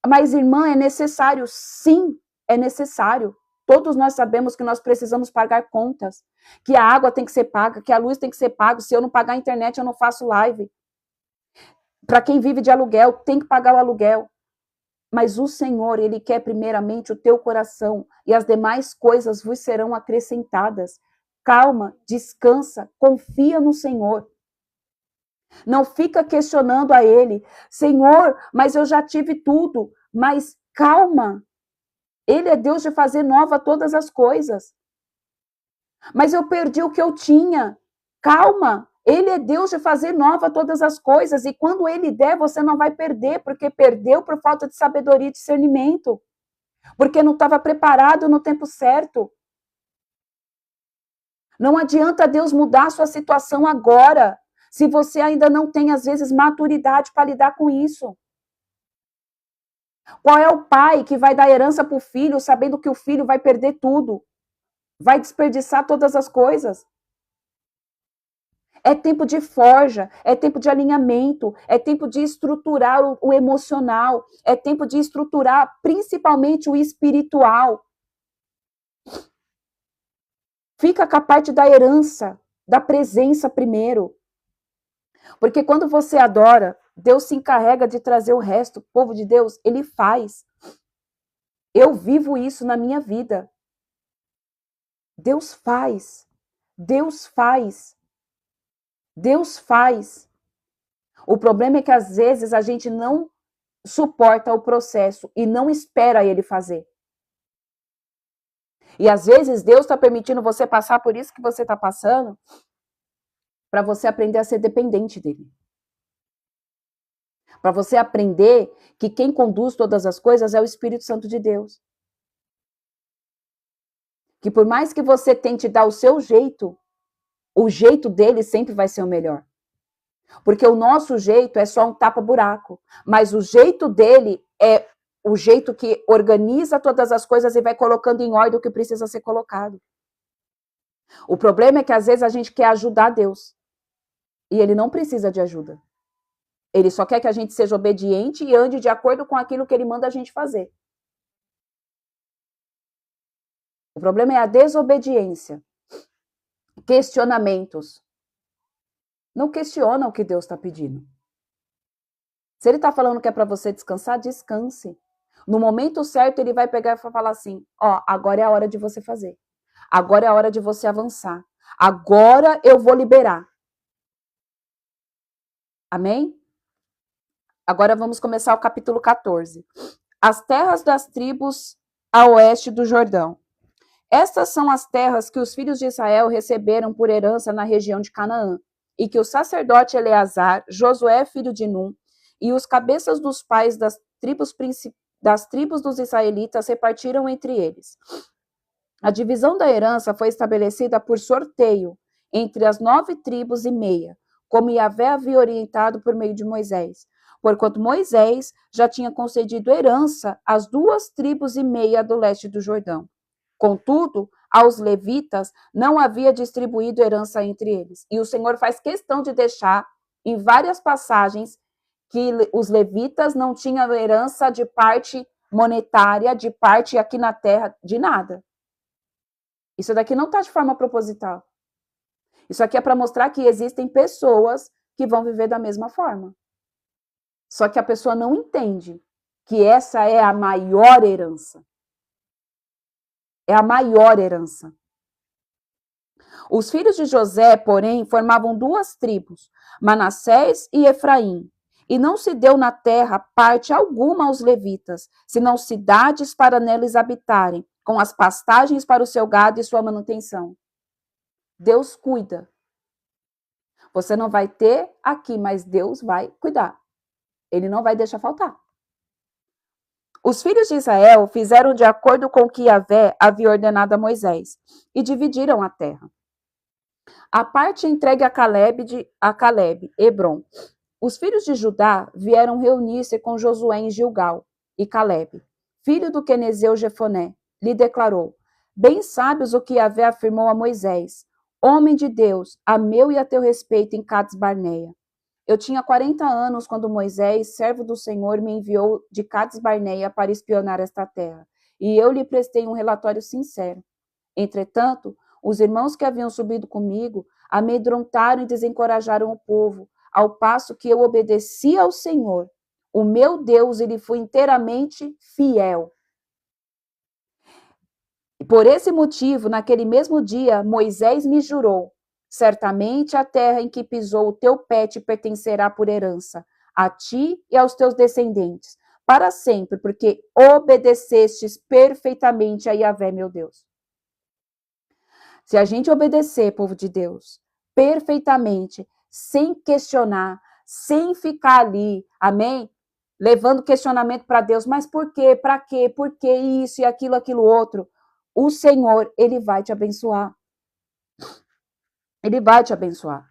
Mas, irmã, é necessário, sim, é necessário. Todos nós sabemos que nós precisamos pagar contas, que a água tem que ser paga, que a luz tem que ser paga. Se eu não pagar a internet, eu não faço live. Para quem vive de aluguel, tem que pagar o aluguel. Mas o Senhor, Ele quer primeiramente o teu coração, e as demais coisas vos serão acrescentadas. Calma, descansa, confia no Senhor. Não fica questionando a Ele, Senhor, mas eu já tive tudo. Mas calma, Ele é Deus de fazer nova todas as coisas. Mas eu perdi o que eu tinha. Calma, Ele é Deus de fazer nova todas as coisas. E quando Ele der, você não vai perder, porque perdeu por falta de sabedoria e discernimento. Porque não estava preparado no tempo certo. Não adianta Deus mudar a sua situação agora, se você ainda não tem, às vezes, maturidade para lidar com isso. Qual é o pai que vai dar herança para o filho, sabendo que o filho vai perder tudo? Vai desperdiçar todas as coisas? É tempo de forja, é tempo de alinhamento, é tempo de estruturar o emocional, é tempo de estruturar principalmente o espiritual. Fica com a parte da herança, da presença primeiro. Porque quando você adora, Deus se encarrega de trazer o resto. O povo de Deus, Ele faz. Eu vivo isso na minha vida. Deus faz. Deus faz. Deus faz. O problema é que às vezes a gente não suporta o processo e não espera Ele fazer. E às vezes Deus está permitindo você passar por isso que você está passando, para você aprender a ser dependente dele. Para você aprender que quem conduz todas as coisas é o Espírito Santo de Deus. Que por mais que você tente dar o seu jeito, o jeito dele sempre vai ser o melhor. Porque o nosso jeito é só um tapa-buraco. Mas o jeito dele é o jeito que organiza todas as coisas e vai colocando em ordem o que precisa ser colocado. O problema é que às vezes a gente quer ajudar Deus. E ele não precisa de ajuda. Ele só quer que a gente seja obediente e ande de acordo com aquilo que ele manda a gente fazer. O problema é a desobediência. Questionamentos. Não questiona o que Deus está pedindo. Se ele está falando que é para você descansar, descanse. No momento certo, ele vai pegar e falar assim, agora é a hora de você fazer. Agora é a hora de você avançar. Agora eu vou liberar. Amém? Agora vamos começar o capítulo 14. As terras das tribos a oeste do Jordão. Estas são as terras que os filhos de Israel receberam por herança na região de Canaã, e que o sacerdote Eleazar, Josué, filho de Num, e os cabeças dos pais das tribos dos israelitas repartiram entre eles. A divisão da herança foi estabelecida por sorteio entre as 9 tribos e meia, como Yahvé havia orientado por meio de Moisés, porquanto Moisés já tinha concedido herança às 2 tribos e meia do leste do Jordão. Contudo, aos levitas não havia distribuído herança entre eles. E o Senhor faz questão de deixar em várias passagens que os levitas não tinham herança de parte monetária, de parte aqui na terra, de nada. Isso daqui não está de forma proposital. Isso aqui é para mostrar que existem pessoas que vão viver da mesma forma. Só que a pessoa não entende que essa é a maior herança. É a maior herança. Os filhos de José, porém, formavam 2 tribos, Manassés e Efraim. E não se deu na terra parte alguma aos levitas, senão cidades para neles habitarem, com as pastagens para o seu gado e sua manutenção. Deus cuida. Você não vai ter aqui, mas Deus vai cuidar. Ele não vai deixar faltar. Os filhos de Israel fizeram de acordo com o que Yahvé havia ordenado a Moisés, e dividiram a terra. A parte entregue a Caleb, Hebron. Os filhos de Judá vieram reunir-se com Josué em Gilgal, e Caleb, filho do quenezeu Jefoné, lhe declarou: Bem sabes o que Yahvé afirmou a Moisés, homem de Deus, a meu e a teu respeito em Cades Barneia. Eu tinha 40 anos quando Moisés, servo do Senhor, me enviou de Cades Barneia para espionar esta terra. e eu lhe prestei um relatório sincero. Entretanto, os irmãos que haviam subido comigo amedrontaram e desencorajaram o povo, ao passo que eu obedeci ao Senhor, o meu Deus, e lhe fui inteiramente fiel. E por esse motivo, naquele mesmo dia, Moisés me jurou: certamente a terra em que pisou o teu pé te pertencerá por herança, a ti e aos teus descendentes, para sempre, porque obedecestes perfeitamente a Yahvé, meu Deus. Se a gente obedecer, povo de Deus, perfeitamente, sem questionar, sem ficar ali, amém? Levando questionamento para Deus, mas por quê? Para quê? Por que isso e aquilo outro? O Senhor, ele vai te abençoar. Ele vai te abençoar.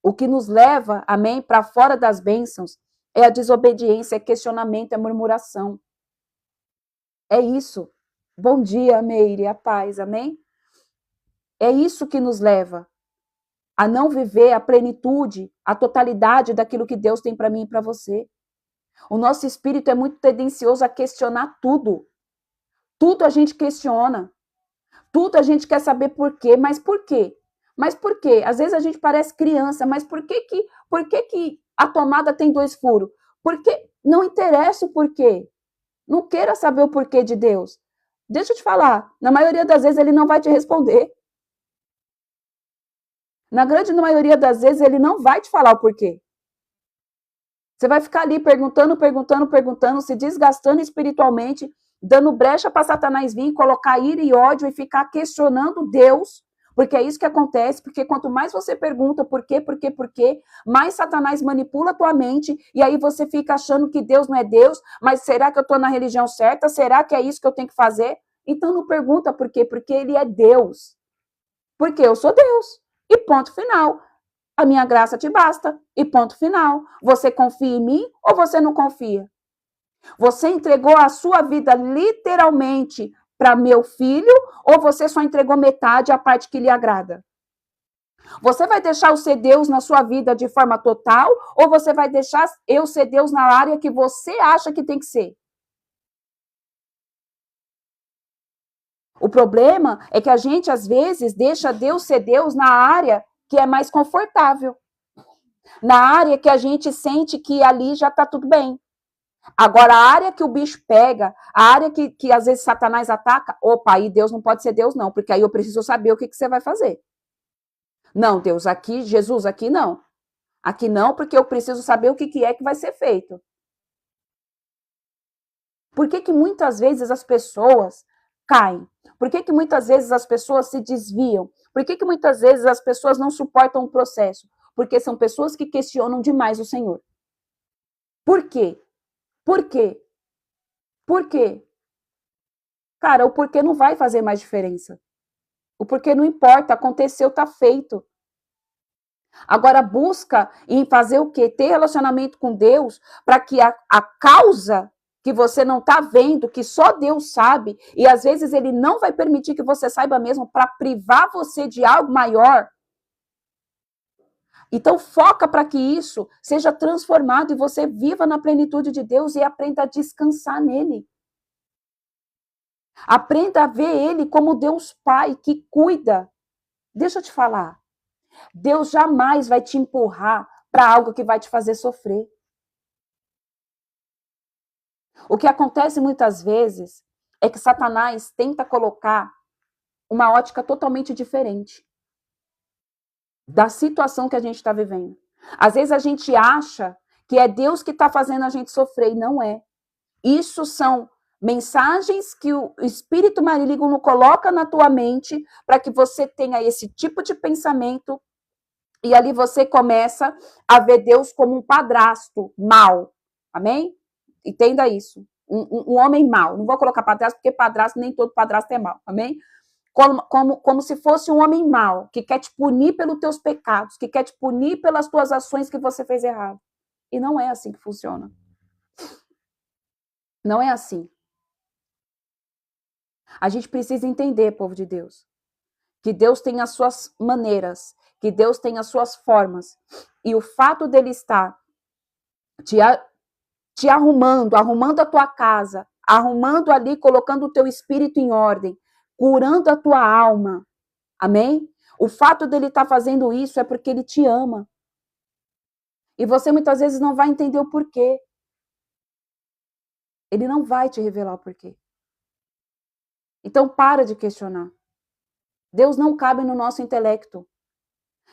O que nos leva, amém, para fora das bênçãos é a desobediência, é questionamento, é murmuração. É isso. Bom dia, Meire, a paz, amém? É isso que nos leva a não viver a plenitude, a totalidade daquilo que Deus tem para mim e para você. O nosso espírito é muito tendencioso a questionar tudo. Tudo a gente questiona. Tudo a gente quer saber por quê, mas por quê? Mas por quê? Às vezes a gente parece criança, mas por que a tomada tem 2 furos? Porque não interessa o porquê. Não queira saber o porquê de Deus. Deixa eu te falar, na maioria das vezes ele não vai te responder. Na grande maioria das vezes ele não vai te falar o porquê. Você vai ficar ali perguntando, se desgastando espiritualmente, dando brecha para Satanás vir, colocar ira e ódio e ficar questionando Deus, porque é isso que acontece, porque quanto mais você pergunta por quê, mais Satanás manipula a tua mente, e aí você fica achando que Deus não é Deus, mas será que eu estou na religião certa? Será que é isso que eu tenho que fazer? Então não pergunta por quê, porque ele é Deus. Porque eu sou Deus. E ponto final. A minha graça te basta. E ponto final. Você confia em mim ou você não confia? Você entregou a sua vida literalmente para meu filho ou você só entregou metade, a parte que lhe agrada? Você vai deixar eu ser Deus na sua vida de forma total ou você vai deixar eu ser Deus na área que você acha que tem que ser? O problema é que a gente, às vezes, deixa Deus ser Deus na área que é mais confortável. Na área que a gente sente que ali já está tudo bem. Agora, a área que o bicho pega, a área que às vezes Satanás ataca, opa, aí Deus não pode ser Deus não, porque aí eu preciso saber o que você vai fazer. Não, Deus, aqui, Jesus, aqui não. Aqui não, porque eu preciso saber o que é que vai ser feito. Por que muitas vezes as pessoas caem? Por que muitas vezes as pessoas se desviam? Por que muitas vezes as pessoas não suportam o processo? Porque são pessoas que questionam demais o Senhor. Por quê? Por quê? Por quê? Cara, o porquê não vai fazer mais diferença. O porquê não importa, aconteceu, tá feito. Agora busca em fazer o quê? Ter relacionamento com Deus para que a causa que você não está vendo, que só Deus sabe, e às vezes ele não vai permitir que você saiba mesmo para privar você de algo maior. Então foca para que isso seja transformado e você viva na plenitude de Deus e aprenda a descansar nele. Aprenda a ver ele como Deus Pai que cuida. Deixa eu te falar. Deus jamais vai te empurrar para algo que vai te fazer sofrer. O que acontece muitas vezes é que Satanás tenta colocar uma ótica totalmente diferente da situação que a gente está vivendo. Às vezes a gente acha que é Deus que está fazendo a gente sofrer e não é. Isso são mensagens que o espírito maligno coloca na tua mente para que você tenha esse tipo de pensamento e ali você começa a ver Deus como um padrasto mau. Amém? Entenda isso. Um homem mau. Não vou colocar padrasto, porque padrasto, nem todo padrasto é mau. Amém? Como se fosse um homem mau, que quer te punir pelos teus pecados, que quer te punir pelas tuas ações que você fez errado. E não é assim que funciona. Não é assim. A gente precisa entender, povo de Deus, que Deus tem as suas maneiras, que Deus tem as suas formas. E o fato dele estar te arrumando a tua casa, arrumando ali, colocando o teu espírito em ordem, curando a tua alma. Amém? O fato dele estar fazendo isso é porque ele te ama. E você muitas vezes não vai entender o porquê. Ele não vai te revelar o porquê. Então para de questionar. Deus não cabe no nosso intelecto.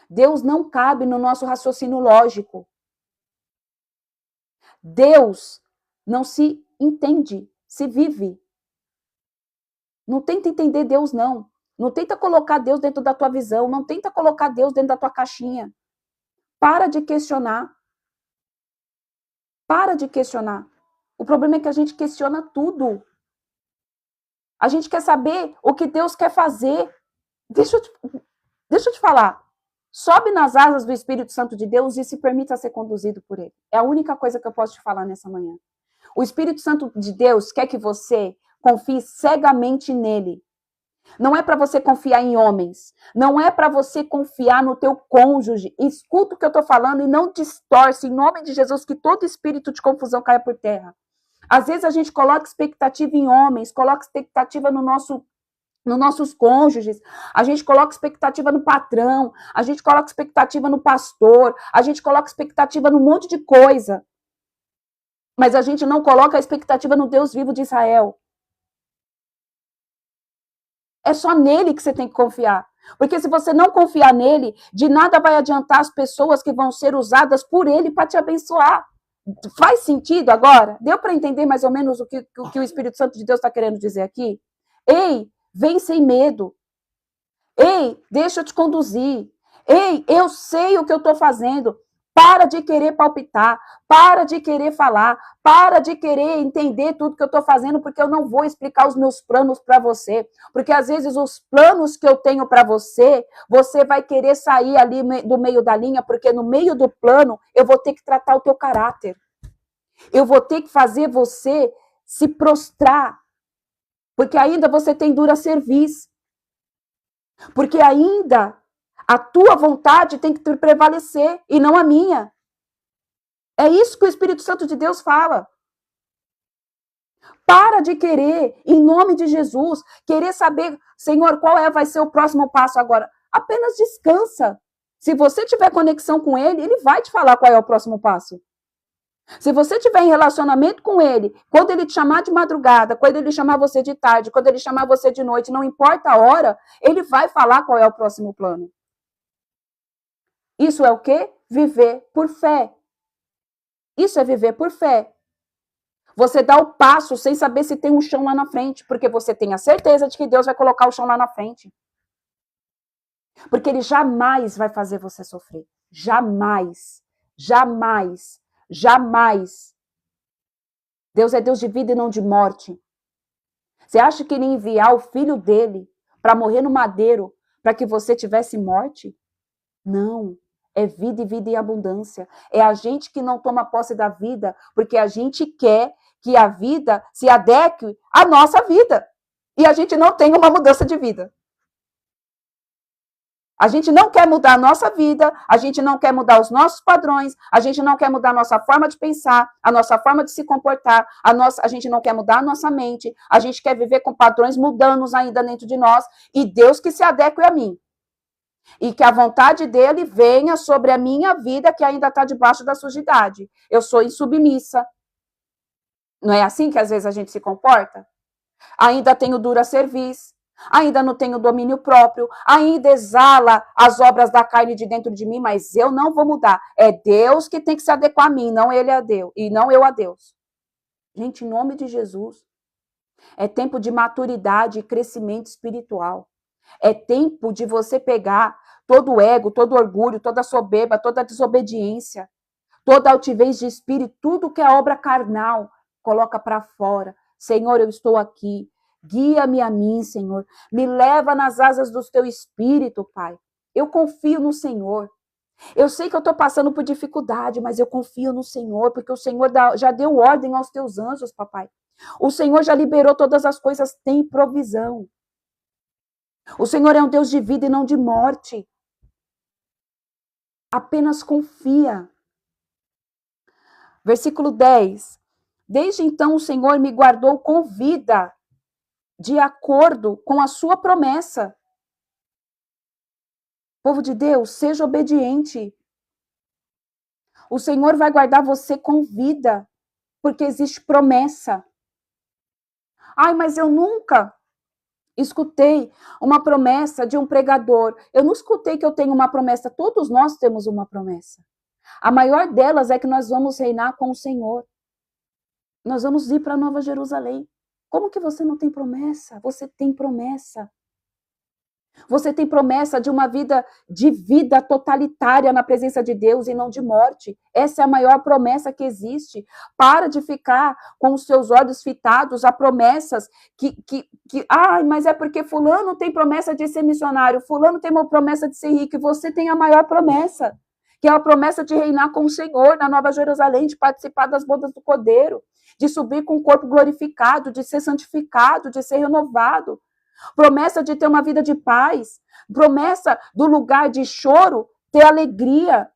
Deus não cabe no nosso raciocínio lógico. Deus não se entende, se vive. Não tenta entender Deus, não. Não tenta colocar Deus dentro da tua visão. Não tenta colocar Deus dentro da tua caixinha. Para de questionar. Para de questionar. O problema é que a gente questiona tudo. A gente quer saber o que Deus quer fazer. Deixa eu te falar. Sobe nas asas do Espírito Santo de Deus e se permita ser conduzido por ele. É a única coisa que eu posso te falar nessa manhã. O Espírito Santo de Deus quer que você confie cegamente nele. Não é para você confiar em homens. Não é para você confiar no teu cônjuge. Escuta o que eu estou falando e não distorce, em nome de Jesus, que todo espírito de confusão caia por terra. Às vezes a gente coloca expectativa em homens, coloca expectativa nos nossos cônjuges, a gente coloca expectativa no patrão, a gente coloca expectativa no pastor, a gente coloca expectativa num monte de coisa. Mas a gente não coloca a expectativa no Deus vivo de Israel. É só nele que você tem que confiar. Porque se você não confiar nele, de nada vai adiantar as pessoas que vão ser usadas por ele para te abençoar. Faz sentido agora? Deu para entender mais ou menos o que o Espírito Santo de Deus está querendo dizer aqui? Ei, vem sem medo. Ei, deixa eu te conduzir. Ei, eu sei o que eu estou fazendo. Para de querer palpitar, para de querer falar, para de querer entender tudo que eu estou fazendo, porque eu não vou explicar os meus planos para você. Porque às vezes os planos que eu tenho para você, você vai querer sair ali do meio da linha, porque no meio do plano eu vou ter que tratar o teu caráter. Eu vou ter que fazer você se prostrar, porque ainda você tem dura cerviz. Porque ainda a tua vontade tem que prevalecer e não a minha. É isso que o Espírito Santo de Deus fala. Para de querer, em nome de Jesus, querer saber, Senhor, vai ser o próximo passo agora. Apenas descansa. Se você tiver conexão com ele, ele vai te falar qual é o próximo passo. Se você tiver em relacionamento com ele, quando ele te chamar de madrugada, quando ele chamar você de tarde, quando ele chamar você de noite, não importa a hora, ele vai falar qual é o próximo plano. Isso é o quê? Viver por fé. Isso é viver por fé. Você dá o passo sem saber se tem um chão lá na frente, porque você tem a certeza de que Deus vai colocar o chão lá na frente. Porque ele jamais vai fazer você sofrer. Jamais. Jamais. Jamais. Deus é Deus de vida e não de morte. Você acha que ele ia enviar o filho dele para morrer no madeiro para que você tivesse morte? Não. É vida e vida em abundância. É a gente que não toma posse da vida porque a gente quer que a vida se adeque à nossa vida. E a gente não tem uma mudança de vida. A gente não quer mudar a nossa vida, a gente não quer mudar os nossos padrões, a gente não quer mudar a nossa forma de pensar, a nossa forma de se comportar, a gente não quer mudar a nossa mente, a gente quer viver com padrões mudando ainda dentro de nós, e Deus que se adeque a mim. E que a vontade dele venha sobre a minha vida, que ainda está debaixo da sujidade. Eu sou insubmissa. Não é assim que às vezes a gente se comporta? Ainda tenho dura cerviz. Ainda não tenho domínio próprio, ainda exala as obras da carne de dentro de mim, mas eu não vou mudar. É Deus que tem que se adequar a mim, não ele a Deus, e não eu a Deus. Gente, em nome de Jesus, é tempo de maturidade e crescimento espiritual. É tempo de você pegar todo o ego, todo o orgulho, toda a soberba, toda a desobediência, toda a altivez de espírito, tudo que é obra carnal, coloca para fora. Senhor, eu estou aqui. Guia-me a mim, Senhor. Me leva nas asas do teu espírito, Pai. Eu confio no Senhor. Eu sei que eu estou passando por dificuldade, mas eu confio no Senhor, porque o Senhor já deu ordem aos teus anjos, papai. O Senhor já liberou todas as coisas, tem provisão. O Senhor é um Deus de vida e não de morte. Apenas confia. Versículo 10. Desde então o Senhor me guardou com vida, de acordo com a sua promessa. Povo de Deus, seja obediente. O Senhor vai guardar você com vida, porque existe promessa. Ai, mas eu nunca escutei uma promessa de um pregador. Eu não escutei que eu tenho uma promessa. Todos nós temos uma promessa. A maior delas é que nós vamos reinar com o Senhor. Nós vamos ir para Nova Jerusalém. Como que você não tem promessa? Você tem promessa. Você tem promessa de uma vida totalitária na presença de Deus e não de morte. Essa é a maior promessa que existe. Para de ficar com os seus olhos fitados a promessas mas é porque fulano tem promessa de ser missionário, fulano tem uma promessa de ser rico, e você tem a maior promessa, que é a promessa de reinar com o Senhor na Nova Jerusalém, de participar das bodas do Cordeiro, de subir com o corpo glorificado, de ser santificado, de ser renovado. Promessa de ter uma vida de paz, promessa do lugar de choro ter alegria,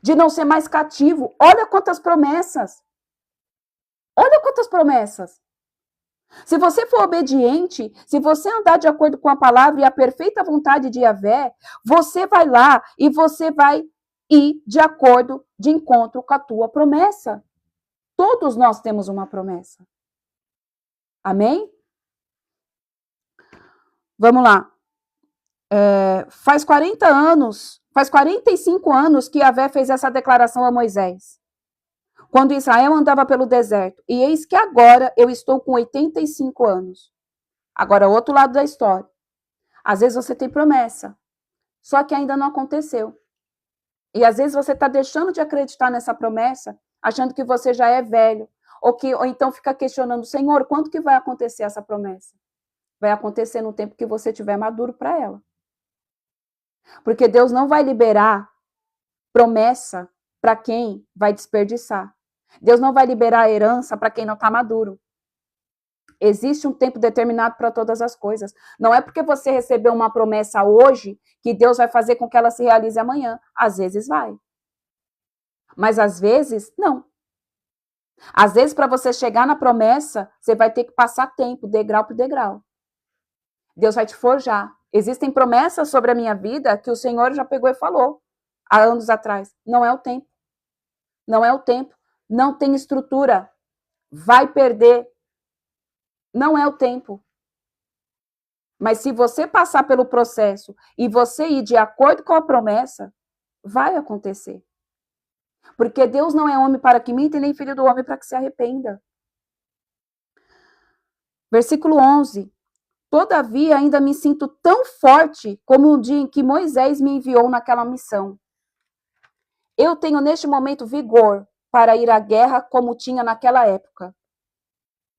de não ser mais cativo. Olha quantas promessas. Olha quantas promessas. Se você for obediente, se você andar de acordo com a palavra e a perfeita vontade de Yahvé, você vai lá e você vai ir de acordo, de encontro com a tua promessa. Todos nós temos uma promessa. Amém? Vamos lá. Faz 45 anos que Yahvé fez essa declaração a Moisés, quando Israel andava pelo deserto. E eis que agora eu estou com 85 anos. Agora, outro lado da história. Às vezes você tem promessa, só que ainda não aconteceu. E às vezes você está deixando de acreditar nessa promessa, achando que você já é velho, ou então fica questionando, Senhor, quando que vai acontecer essa promessa? Vai acontecer no tempo que você estiver maduro para ela. Porque Deus não vai liberar promessa para quem vai desperdiçar. Deus não vai liberar herança para quem não está maduro. Existe um tempo determinado para todas as coisas. Não é porque você recebeu uma promessa hoje que Deus vai fazer com que ela se realize amanhã. Às vezes vai. Mas às vezes, não. Às vezes, para você chegar na promessa, você vai ter que passar tempo, degrau por degrau. Deus vai te forjar. Existem promessas sobre a minha vida que o Senhor já pegou e falou há anos atrás. Não é o tempo. Não é o tempo. Não tem estrutura. Vai perder. Não é o tempo. Mas se você passar pelo processo e você ir de acordo com a promessa, vai acontecer. Porque Deus não é homem para que minta, nem filho do homem para que se arrependa. Versículo 11. Todavia, ainda me sinto tão forte como o dia em que Moisés me enviou naquela missão. Eu tenho neste momento vigor para ir à guerra como tinha naquela época.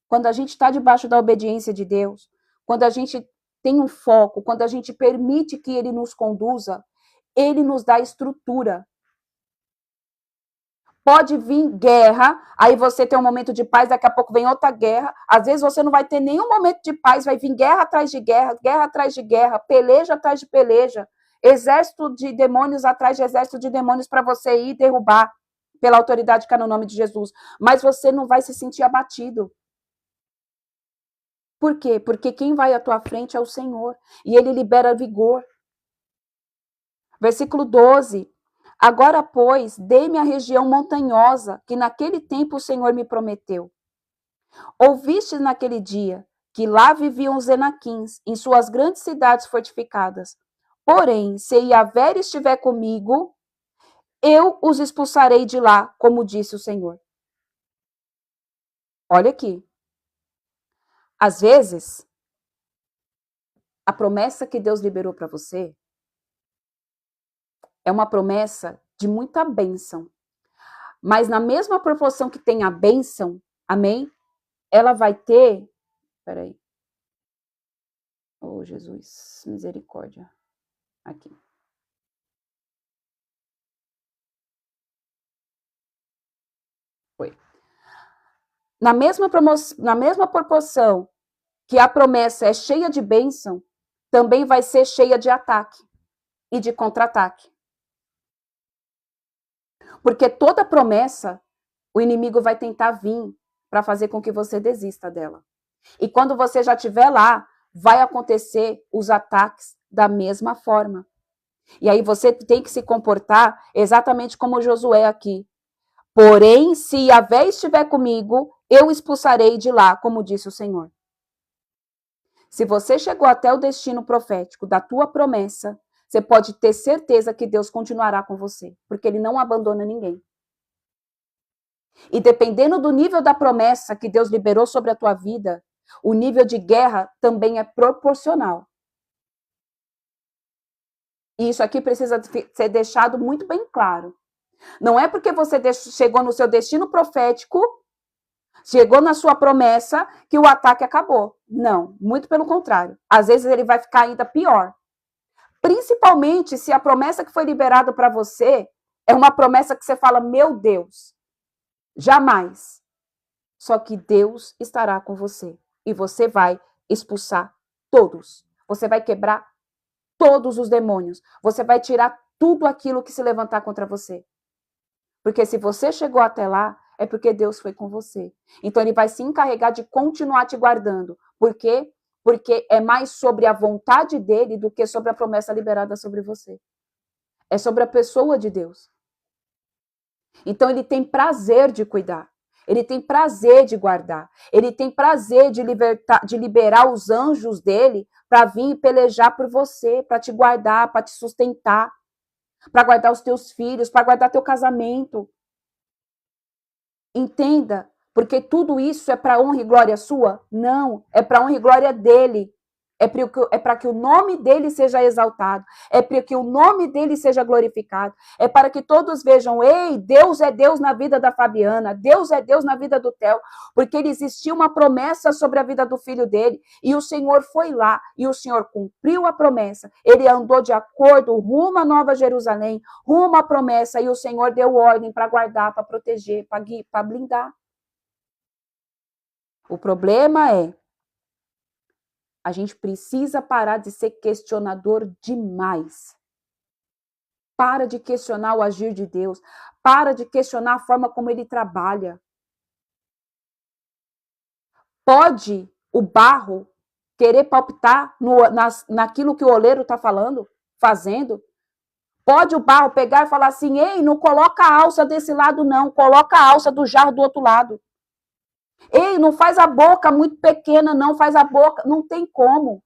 Quando a gente está debaixo da obediência de Deus, quando a gente tem um foco, quando a gente permite que Ele nos conduza, Ele nos dá estrutura. Pode vir guerra, aí você tem um momento de paz, daqui a pouco vem outra guerra. Às vezes você não vai ter nenhum momento de paz, vai vir guerra atrás de guerra, guerra atrás de guerra, peleja atrás de peleja, exército de demônios atrás de exército de demônios para você ir derrubar pela autoridade que é no nome de Jesus. Mas você não vai se sentir abatido. Por quê? Porque quem vai à tua frente é o Senhor, e Ele libera vigor. Versículo 12. Agora, pois, dê-me a região montanhosa, que naquele tempo o Senhor me prometeu. Ouviste naquele dia que lá viviam os Enaquins, em suas grandes cidades fortificadas. Porém, se Yahvé estiver comigo, eu os expulsarei de lá, como disse o Senhor. Olha aqui. Às vezes, a promessa que Deus liberou para você é uma promessa de muita bênção. Mas na mesma proporção que tem a bênção, amém? Ela vai ter... Peraí. Oh, Jesus, misericórdia. Aqui. Foi. Na mesma proporção que a promessa é cheia de bênção, também vai ser cheia de ataque e de contra-ataque. Porque toda promessa, o inimigo vai tentar vir para fazer com que você desista dela. E quando você já estiver lá, vai acontecer os ataques da mesma forma. E aí você tem que se comportar exatamente como Josué aqui. Porém, se Yahvé estiver comigo, eu expulsarei de lá, como disse o Senhor. Se você chegou até o destino profético da tua promessa, você pode ter certeza que Deus continuará com você, porque Ele não abandona ninguém. E dependendo do nível da promessa que Deus liberou sobre a tua vida, o nível de guerra também é proporcional. E isso aqui precisa ser deixado muito bem claro. Não é porque você chegou no seu destino profético, chegou na sua promessa, que o ataque acabou. Não, muito pelo contrário. Às vezes ele vai ficar ainda pior. Principalmente se a promessa que foi liberada para você é uma promessa que você fala, meu Deus, jamais. Só que Deus estará com você. E você vai expulsar todos. Você vai quebrar todos os demônios. Você vai tirar tudo aquilo que se levantar contra você. Porque se você chegou até lá, é porque Deus foi com você. Então ele vai se encarregar de continuar te guardando. Por quê? Porque é mais sobre a vontade dele do que sobre a promessa liberada sobre você. É sobre a pessoa de Deus. Então ele tem prazer de cuidar. Ele tem prazer de guardar. Ele tem prazer de liberar os anjos dele para vir e pelejar por você, para te guardar, para te sustentar, para guardar os teus filhos, para guardar teu casamento. Entenda, porque tudo isso é para honra e glória sua? Não, é para honra e glória dele. É para que o nome dele seja exaltado. É para que o nome dele seja glorificado. É para que todos vejam, ei, Deus é Deus na vida da Fabiana. Deus é Deus na vida do Theo. Porque ele existia uma promessa sobre a vida do filho dele. E o Senhor foi lá. E o Senhor cumpriu a promessa. Ele andou de acordo rumo à Nova Jerusalém. Rumo à promessa. E o Senhor deu ordem para guardar, para proteger, para blindar. O problema é a gente precisa parar de ser questionador demais. Para de questionar o agir de Deus. Para de questionar a forma como ele trabalha. Pode o barro querer palpitar naquilo que o oleiro está falando, fazendo? Pode o barro pegar e falar assim, ei, não coloca a alça desse lado não, coloca a alça do jarro do outro lado. Ei, não faz a boca muito pequena, não faz a boca. Não tem como.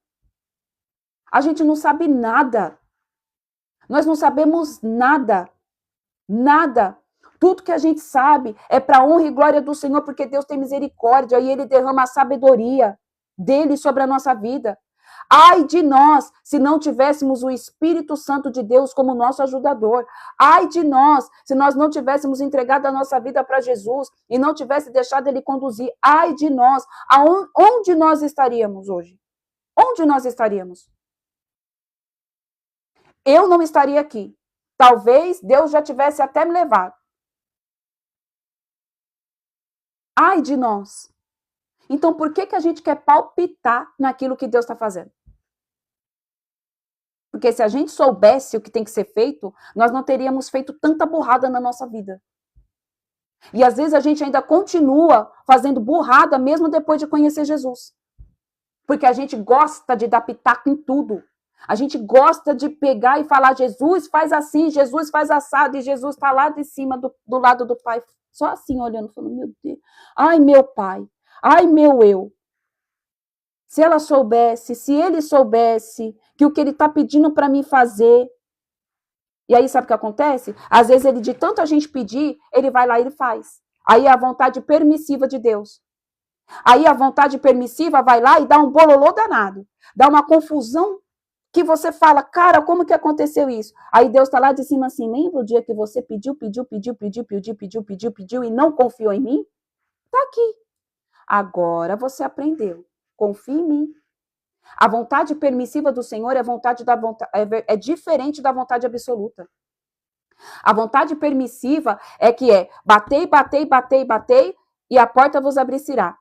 A gente não sabe nada. Nós não sabemos nada. Nada. Tudo que a gente sabe é para a honra e glória do Senhor, porque Deus tem misericórdia e Ele derrama a sabedoria dele sobre a nossa vida. Ai de nós, se não tivéssemos o Espírito Santo de Deus como nosso ajudador. Ai de nós, se nós não tivéssemos entregado a nossa vida para Jesus e não tivesse deixado Ele conduzir. Ai de nós, onde nós estaríamos hoje? Onde nós estaríamos? Eu não estaria aqui. Talvez Deus já tivesse até me levado. Ai de nós. Então, por que a gente quer palpitar naquilo que Deus está fazendo? Porque se a gente soubesse o que tem que ser feito, nós não teríamos feito tanta burrada na nossa vida. E às vezes a gente ainda continua fazendo burrada mesmo depois de conhecer Jesus. Porque a gente gosta de dar pitaco em tudo. A gente gosta de pegar e falar, Jesus faz assim, Jesus faz assado, e Jesus está lá de cima, do lado do Pai, só assim olhando, falando, meu Deus, ai meu Pai, ai meu eu. Se ela soubesse, se ele soubesse que o que ele está pedindo para mim fazer. E aí sabe o que acontece? Às vezes ele, de tanto a gente pedir, ele vai lá e ele faz. Aí é a vontade permissiva de Deus. Aí a vontade permissiva vai lá e dá um bololô danado. Dá uma confusão que você fala, cara, como que aconteceu isso? Aí Deus está lá de cima assim, lembra o dia que você pediu e não confiou em mim? Tá aqui. Agora você aprendeu. Confie em mim. A vontade permissiva do Senhor é diferente da vontade absoluta. A vontade permissiva batei e a porta vos abrirá.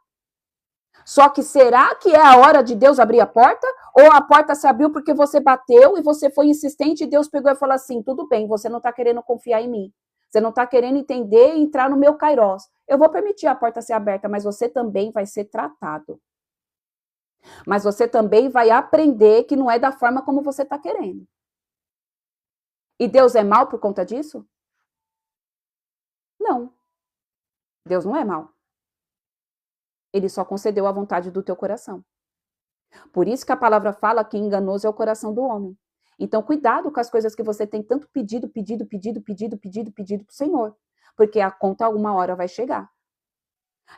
Só que será que é a hora de Deus abrir a porta? Ou a porta se abriu porque você bateu e você foi insistente e Deus pegou e falou assim, tudo bem, você não está querendo confiar em mim. Você não está querendo entender e entrar no meu kairós. Eu vou permitir a porta ser aberta, mas você também vai ser tratado. Mas você também vai aprender que não é da forma como você está querendo. E Deus é mau por conta disso? Não. Deus não é mau. Ele só concedeu a vontade do teu coração. Por isso que a palavra fala que enganoso é o coração do homem. Então, cuidado com as coisas que você tem tanto pedido pro Senhor. Porque a conta alguma hora vai chegar.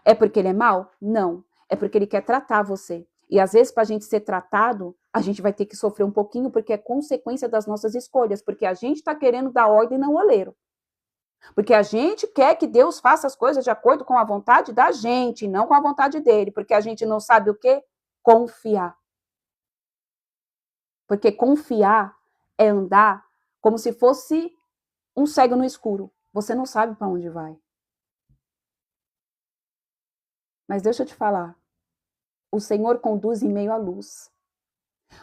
É porque ele é mau? Não. É porque ele quer tratar você. E às vezes, para a gente ser tratado, a gente vai ter que sofrer um pouquinho, porque é consequência das nossas escolhas. Porque a gente está querendo dar ordem no oleiro. Porque a gente quer que Deus faça as coisas de acordo com a vontade da gente, não com a vontade dele. Porque a gente não sabe o quê? Confiar. Porque confiar é andar como se fosse um cego no escuro. Você não sabe para onde vai. Mas deixa eu te falar. O Senhor conduz em meio à luz.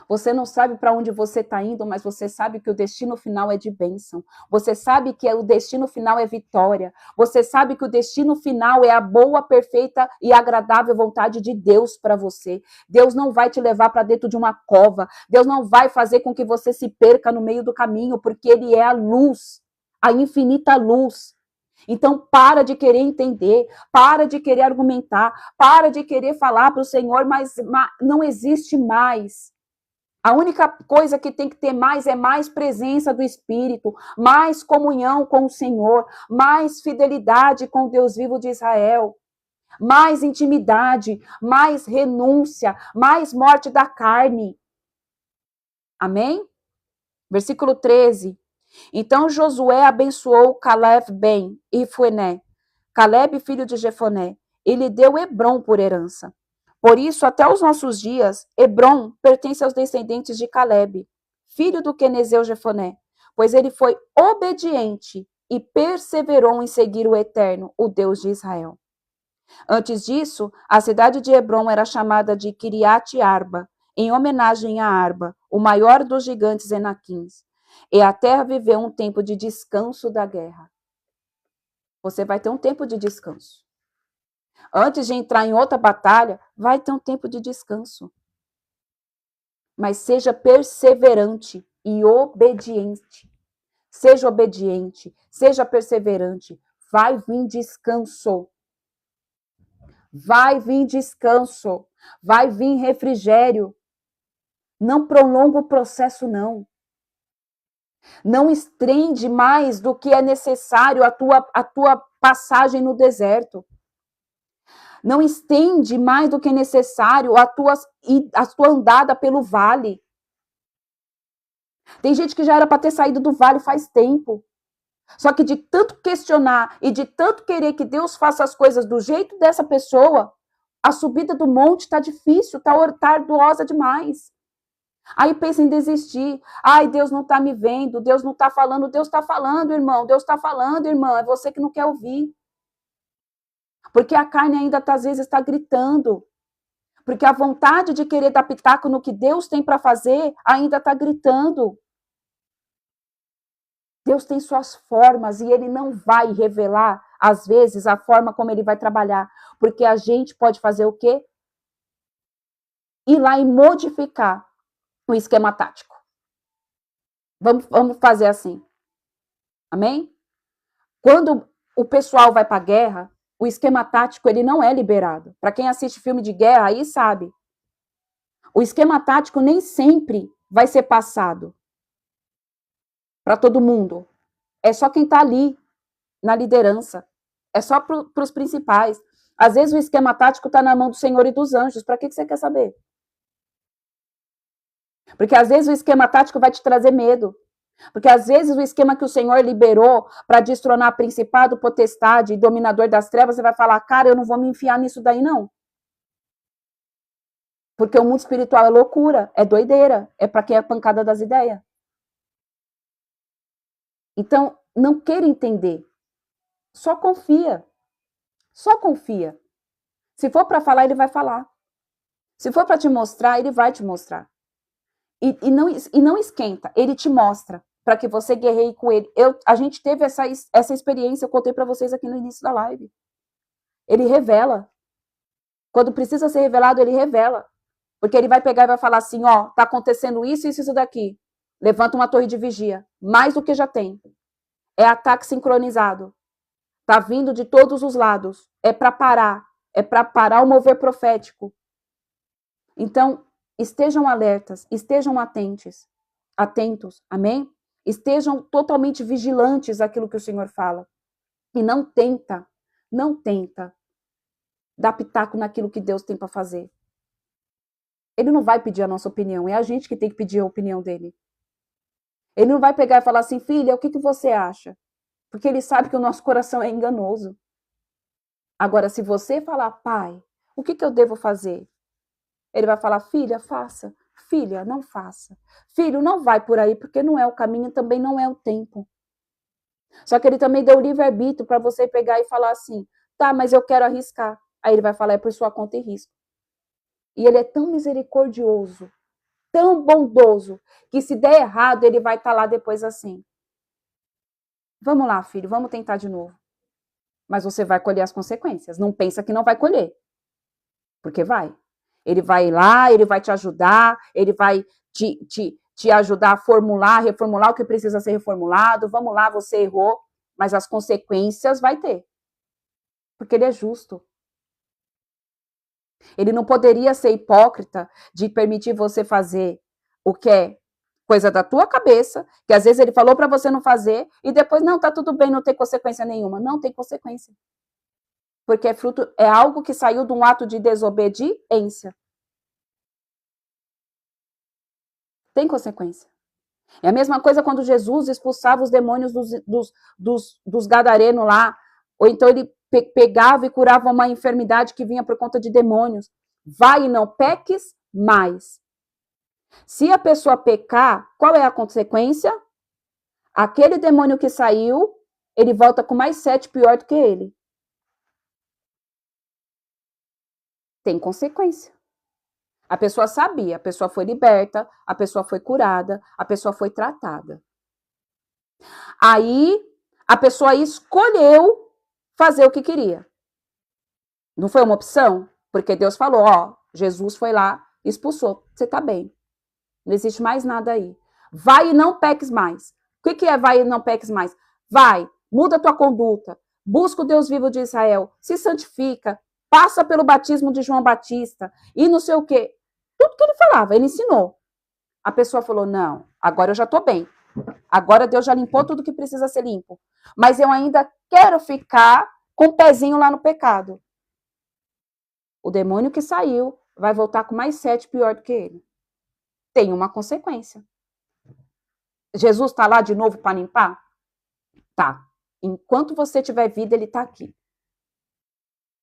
Você não sabe para onde você está indo, mas você sabe que o destino final é de bênção. Você sabe que o destino final é vitória. Você sabe que o destino final é a boa, perfeita e agradável vontade de Deus para você. Deus não vai te levar para dentro de uma cova. Deus não vai fazer com que você se perca no meio do caminho, porque Ele é a luz, a infinita luz. Então, para de querer entender, para de querer argumentar, para de querer falar para o Senhor, mas não existe mais. A única coisa que tem que ter mais é mais presença do Espírito, mais comunhão com o Senhor, mais fidelidade com o Deus vivo de Israel, mais intimidade, mais renúncia, mais morte da carne. Amém? Versículo 13. Então Josué abençoou Caleb ben Ifuené, Caleb filho de Jefoné, e lhe deu Hebrom por herança. Por isso, até os nossos dias, Hebrom pertence aos descendentes de Caleb, filho do quenezeu Jefoné, pois ele foi obediente e perseverou em seguir o Eterno, o Deus de Israel. Antes disso, a cidade de Hebrom era chamada de Kiriat Arba, em homenagem a Arba, o maior dos gigantes enaquins. E a terra viveu um tempo de descanso da guerra. Você vai ter um tempo de descanso. Antes de entrar em outra batalha, vai ter um tempo de descanso. Mas seja perseverante e obediente. Seja obediente, seja perseverante. Vai vir descanso. Vai vir descanso. Vai vir refrigério. Não prolonga o processo, não. Não estende mais do que é necessário a tua passagem no deserto. Não estende mais do que é necessário a tua andada pelo vale. Tem gente que já era para ter saído do vale faz tempo. Só que de tanto questionar e de tanto querer que Deus faça as coisas do jeito dessa pessoa, a subida do monte está difícil, está arduosa demais. Aí pensa em desistir. Ai, Deus não está me vendo, Deus não está falando. Deus está falando, irmão. Deus está falando, irmão. É você que não quer ouvir. Porque a carne ainda, às vezes, está gritando. Porque a vontade de querer dar pitaco no que Deus tem para fazer ainda está gritando. Deus tem suas formas e Ele não vai revelar, às vezes, a forma como Ele vai trabalhar. Porque a gente pode fazer o quê? Ir lá e modificar o esquema tático. Vamos fazer assim. Amém? Quando o pessoal vai para a guerra, o esquema tático ele não é liberado. Para quem assiste filme de guerra, aí sabe. O esquema tático nem sempre vai ser passado para todo mundo. É só quem está ali, na liderança. É só para os principais. Às vezes o esquema tático está na mão do Senhor e dos anjos. Para que você quer saber? Porque às vezes o esquema tático vai te trazer medo. Porque às vezes o esquema que o Senhor liberou para destronar principado, potestade e dominador das trevas, você vai falar, cara, eu não vou me enfiar nisso daí não. Porque o mundo espiritual é loucura, é doideira, é para quem é a pancada das ideias. Então, não queira entender. Só confia. Só confia. Se for para falar, ele vai falar. Se for para te mostrar, ele vai te mostrar. E não esquenta, ele te mostra. para que você guerreie com ele. A gente teve essa experiência, eu contei para vocês aqui no início da live. Ele revela. Quando precisa ser revelado, ele revela. Porque ele vai pegar e vai falar assim, ó, tá acontecendo isso, isso, isso daqui. Levanta uma torre de vigia. Mais do que já tem. É ataque sincronizado. Tá vindo de todos os lados. É para parar. É para parar o mover profético. Então, estejam alertas, estejam atentos, amém? Estejam totalmente vigilantes àquilo que o Senhor fala. E não tenta dar pitaco naquilo que Deus tem para fazer. Ele não vai pedir a nossa opinião, é a gente que tem que pedir a opinião dele. Ele não vai pegar e falar assim, filha, o que você acha? Porque ele sabe que o nosso coração é enganoso. Agora, se você falar, pai, o que eu devo fazer? Ele vai falar, filha, faça. Filha, não faça. Filho, não vai por aí, porque não é o caminho, também não é o tempo. Só que ele também deu livre-arbítrio para você pegar e falar assim, tá, mas eu quero arriscar. Aí ele vai falar, é por sua conta e risco. E ele é tão misericordioso, tão bondoso, que se der errado, ele vai estar lá depois assim. Vamos lá, filho, vamos tentar de novo. Mas você vai colher as consequências. Não pensa que não vai colher. Porque vai. Ele vai lá, ele vai te ajudar, ele vai te ajudar a formular, reformular o que precisa ser reformulado. Vamos lá, você errou, mas as consequências vai ter. Porque ele é justo. Ele não poderia ser hipócrita de permitir você fazer o que é coisa da tua cabeça, que às vezes ele falou para você não fazer, e depois, não, tá tudo bem, não tem consequência nenhuma. Não tem consequência. Porque é algo que saiu de um ato de desobediência. Tem consequência. É a mesma coisa quando Jesus expulsava os demônios dos gadarenos lá, ou então ele pegava e curava uma enfermidade que vinha por conta de demônios. Vai e não peques mais. Se a pessoa pecar, qual é a consequência? Aquele demônio que saiu, ele volta com mais 7 pior do que ele. Tem consequência. A pessoa sabia, a pessoa foi liberta, a pessoa foi curada, a pessoa foi tratada. Aí, a pessoa escolheu fazer o que queria. Não foi uma opção? Porque Deus falou, ó, Jesus foi lá, expulsou. Você tá bem. Não existe mais nada aí. Vai e não peques mais. O que é vai e não peques mais? Vai, muda a tua conduta, busca o Deus vivo de Israel, se santifica, passa pelo batismo de João Batista e não sei o quê. Tudo que ele falava, ele ensinou. A pessoa falou, não, agora eu já tô bem. Agora Deus já limpou tudo que precisa ser limpo. Mas eu ainda quero ficar com o pezinho lá no pecado. O demônio que saiu vai voltar com mais 7 pior do que ele. Tem uma consequência. Jesus está lá de novo para limpar? Tá. Enquanto você tiver vida, ele está aqui.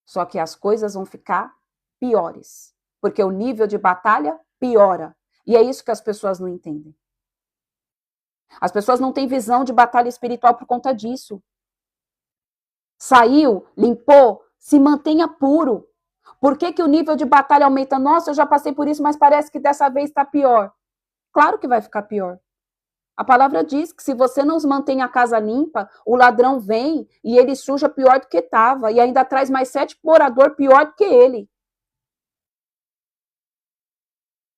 Só que as coisas vão ficar piores. Porque o nível de batalha piora. E é isso que as pessoas não entendem. As pessoas não têm visão de batalha espiritual por conta disso. Saiu, limpou, se mantenha puro. Por que o nível de batalha aumenta? Nossa, eu já passei por isso, mas parece que dessa vez está pior. Claro que vai ficar pior. A palavra diz que se você não mantém a casa limpa, o ladrão vem e ele suja pior do que estava. E ainda traz mais 7 moradores pior do que ele.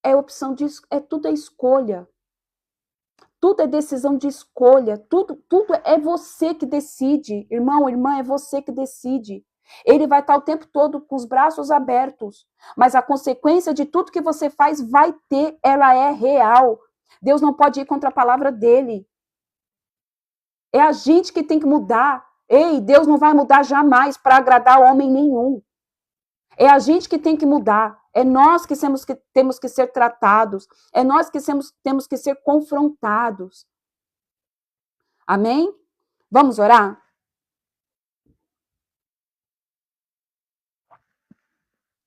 É opção de... tudo é escolha. Tudo é decisão de escolha. Tudo é você que decide. Irmão, irmã, é você que decide. Ele vai estar o tempo todo com os braços abertos. Mas a consequência de tudo que você faz vai ter, ela é real. Deus não pode ir contra a palavra dele. É a gente que tem que mudar. Ei, Deus não vai mudar jamais para agradar homem nenhum. É a gente que tem que mudar. É nós que temos que ser tratados. É nós que temos que ser confrontados. Amém? Vamos orar?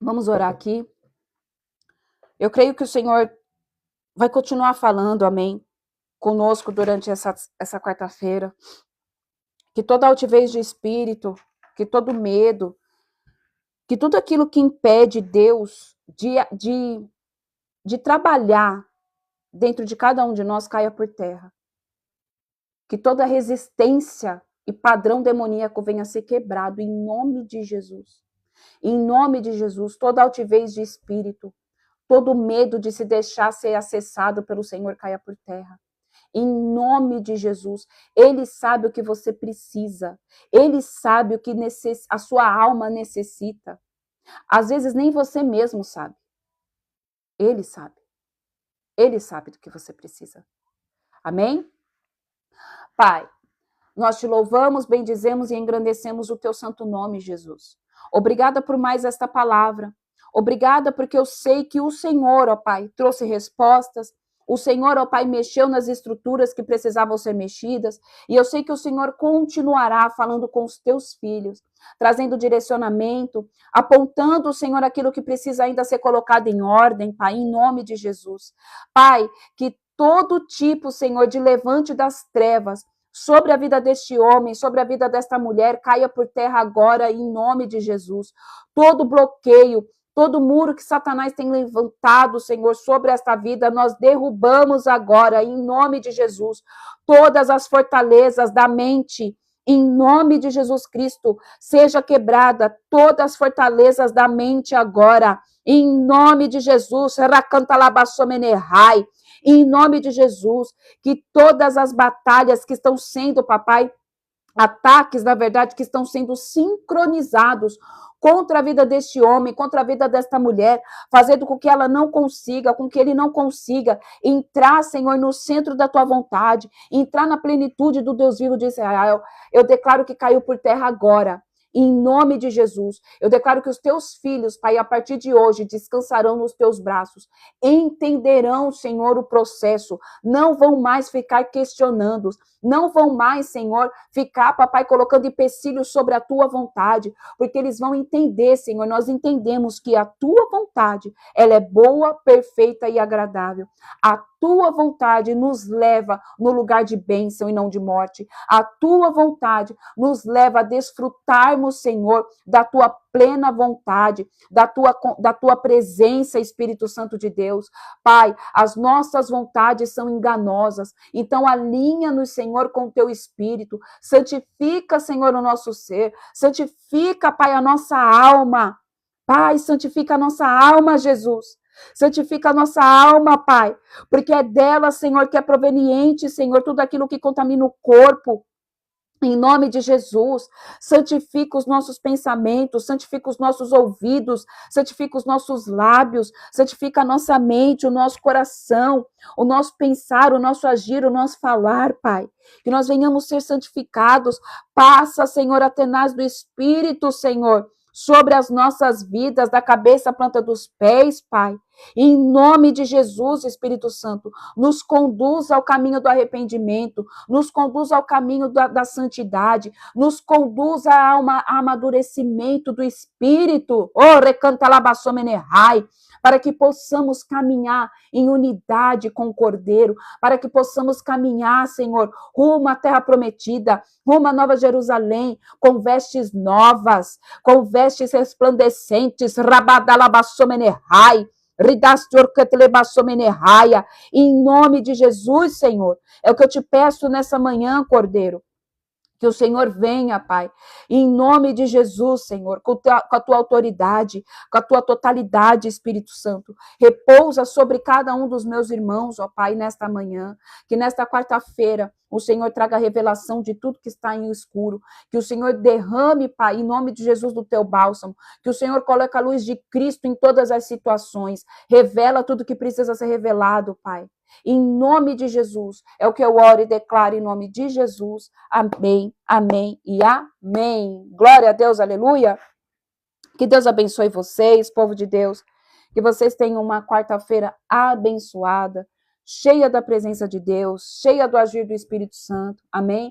Vamos orar aqui. Eu creio que o Senhor vai continuar falando, amém, conosco durante essa quarta-feira. Que toda altivez de espírito, que todo medo, que tudo aquilo que impede Deus de trabalhar dentro de cada um de nós caia por terra. que toda resistência e padrão demoníaco venha a ser quebrado em nome de Jesus. Em nome de Jesus, toda altivez de espírito, todo medo de se deixar ser acessado pelo Senhor caia por terra. Em nome de Jesus, Ele sabe o que você precisa. Ele sabe o que a sua alma necessita. Às vezes nem você mesmo sabe. Ele sabe. Ele sabe do que você precisa. Amém? Pai, nós te louvamos, bendizemos e engrandecemos o teu santo nome, Jesus. Obrigada por mais esta palavra. Obrigada porque eu sei que o Senhor, ó Pai, trouxe respostas. O Senhor, ó Pai, mexeu nas estruturas que precisavam ser mexidas. E eu sei que o Senhor continuará falando com os teus filhos, trazendo direcionamento, apontando, Senhor, aquilo que precisa ainda ser colocado em ordem, Pai, em nome de Jesus. Pai, que todo tipo, Senhor, de levante das trevas sobre a vida deste homem, sobre a vida desta mulher, caia por terra agora, em nome de Jesus. Todo bloqueio, todo muro que Satanás tem levantado, Senhor, sobre esta vida, nós derrubamos agora, em nome de Jesus. Todas as fortalezas da mente, em nome de Jesus Cristo, seja quebrada todas as fortalezas da mente agora, em nome de Jesus. Racantalabassomenerrai. Em nome de Jesus, que todas as batalhas que estão sendo, papai, ataques, na verdade, que estão sendo sincronizados contra a vida deste homem, contra a vida desta mulher, fazendo com que ela não consiga, com que ele não consiga entrar, Senhor, no centro da tua vontade, entrar na plenitude do Deus vivo de Israel. Eu declaro que caiu por terra agora. Em nome de Jesus, eu declaro que os teus filhos, Pai, a partir de hoje, descansarão nos teus braços, entenderão, Senhor, o processo, não vão mais ficar questionando, não vão mais, Senhor, ficar, papai, colocando empecilhos sobre a tua vontade, porque eles vão entender, Senhor, nós entendemos que a tua vontade, ela é boa, perfeita e agradável. A tua vontade nos leva no lugar de bênção e não de morte. A tua vontade nos leva a desfrutarmos, Senhor, da tua plena vontade, da tua presença, Espírito Santo de Deus. Pai, as nossas vontades são enganosas, então alinha-nos, Senhor, com o teu Espírito. Santifica, Senhor, o nosso ser. Santifica, Pai, a nossa alma. Pai, santifica a nossa alma, Jesus. Santifica a nossa alma, Pai, porque é dela, Senhor, que é proveniente, Senhor, tudo aquilo que contamina o corpo. Em nome de Jesus, santifica os nossos pensamentos, santifica os nossos ouvidos, santifica os nossos lábios, santifica a nossa mente, o nosso coração, o nosso pensar, o nosso agir, o nosso falar, Pai. Que nós venhamos ser santificados. Passa, Senhor, a tenaz do Espírito, Senhor, sobre as nossas vidas, da cabeça à planta dos pés, Pai. Em nome de Jesus, Espírito Santo, nos conduz ao caminho do arrependimento, nos conduz ao caminho da santidade, nos conduz ao amadurecimento do Espírito. Oh, recantalabasomenerrai, para que possamos caminhar em unidade com o Cordeiro, para que possamos caminhar, Senhor, rumo à terra prometida, rumo à Nova Jerusalém, com vestes novas, com vestes resplandecentes, rabadalabasomenerrai, em nome de Jesus, Senhor. É o que eu te peço nessa manhã, Cordeiro. Que o Senhor venha, Pai, em nome de Jesus, Senhor, com a tua autoridade, com a tua totalidade, Espírito Santo. Repousa sobre cada um dos meus irmãos, ó Pai, nesta manhã. Que nesta quarta-feira o Senhor traga revelação de tudo que está em escuro. Que o Senhor derrame, Pai, em nome de Jesus, do teu bálsamo. Que o Senhor coloque a luz de Cristo em todas as situações. Revela tudo que precisa ser revelado, Pai. Em nome de Jesus, é o que eu oro e declaro em nome de Jesus. Amém, amém e amém. Glória a Deus, aleluia. Que Deus abençoe vocês, povo de Deus. Que vocês tenham uma quarta-feira abençoada, cheia da presença de Deus, cheia do agir do Espírito Santo. Amém.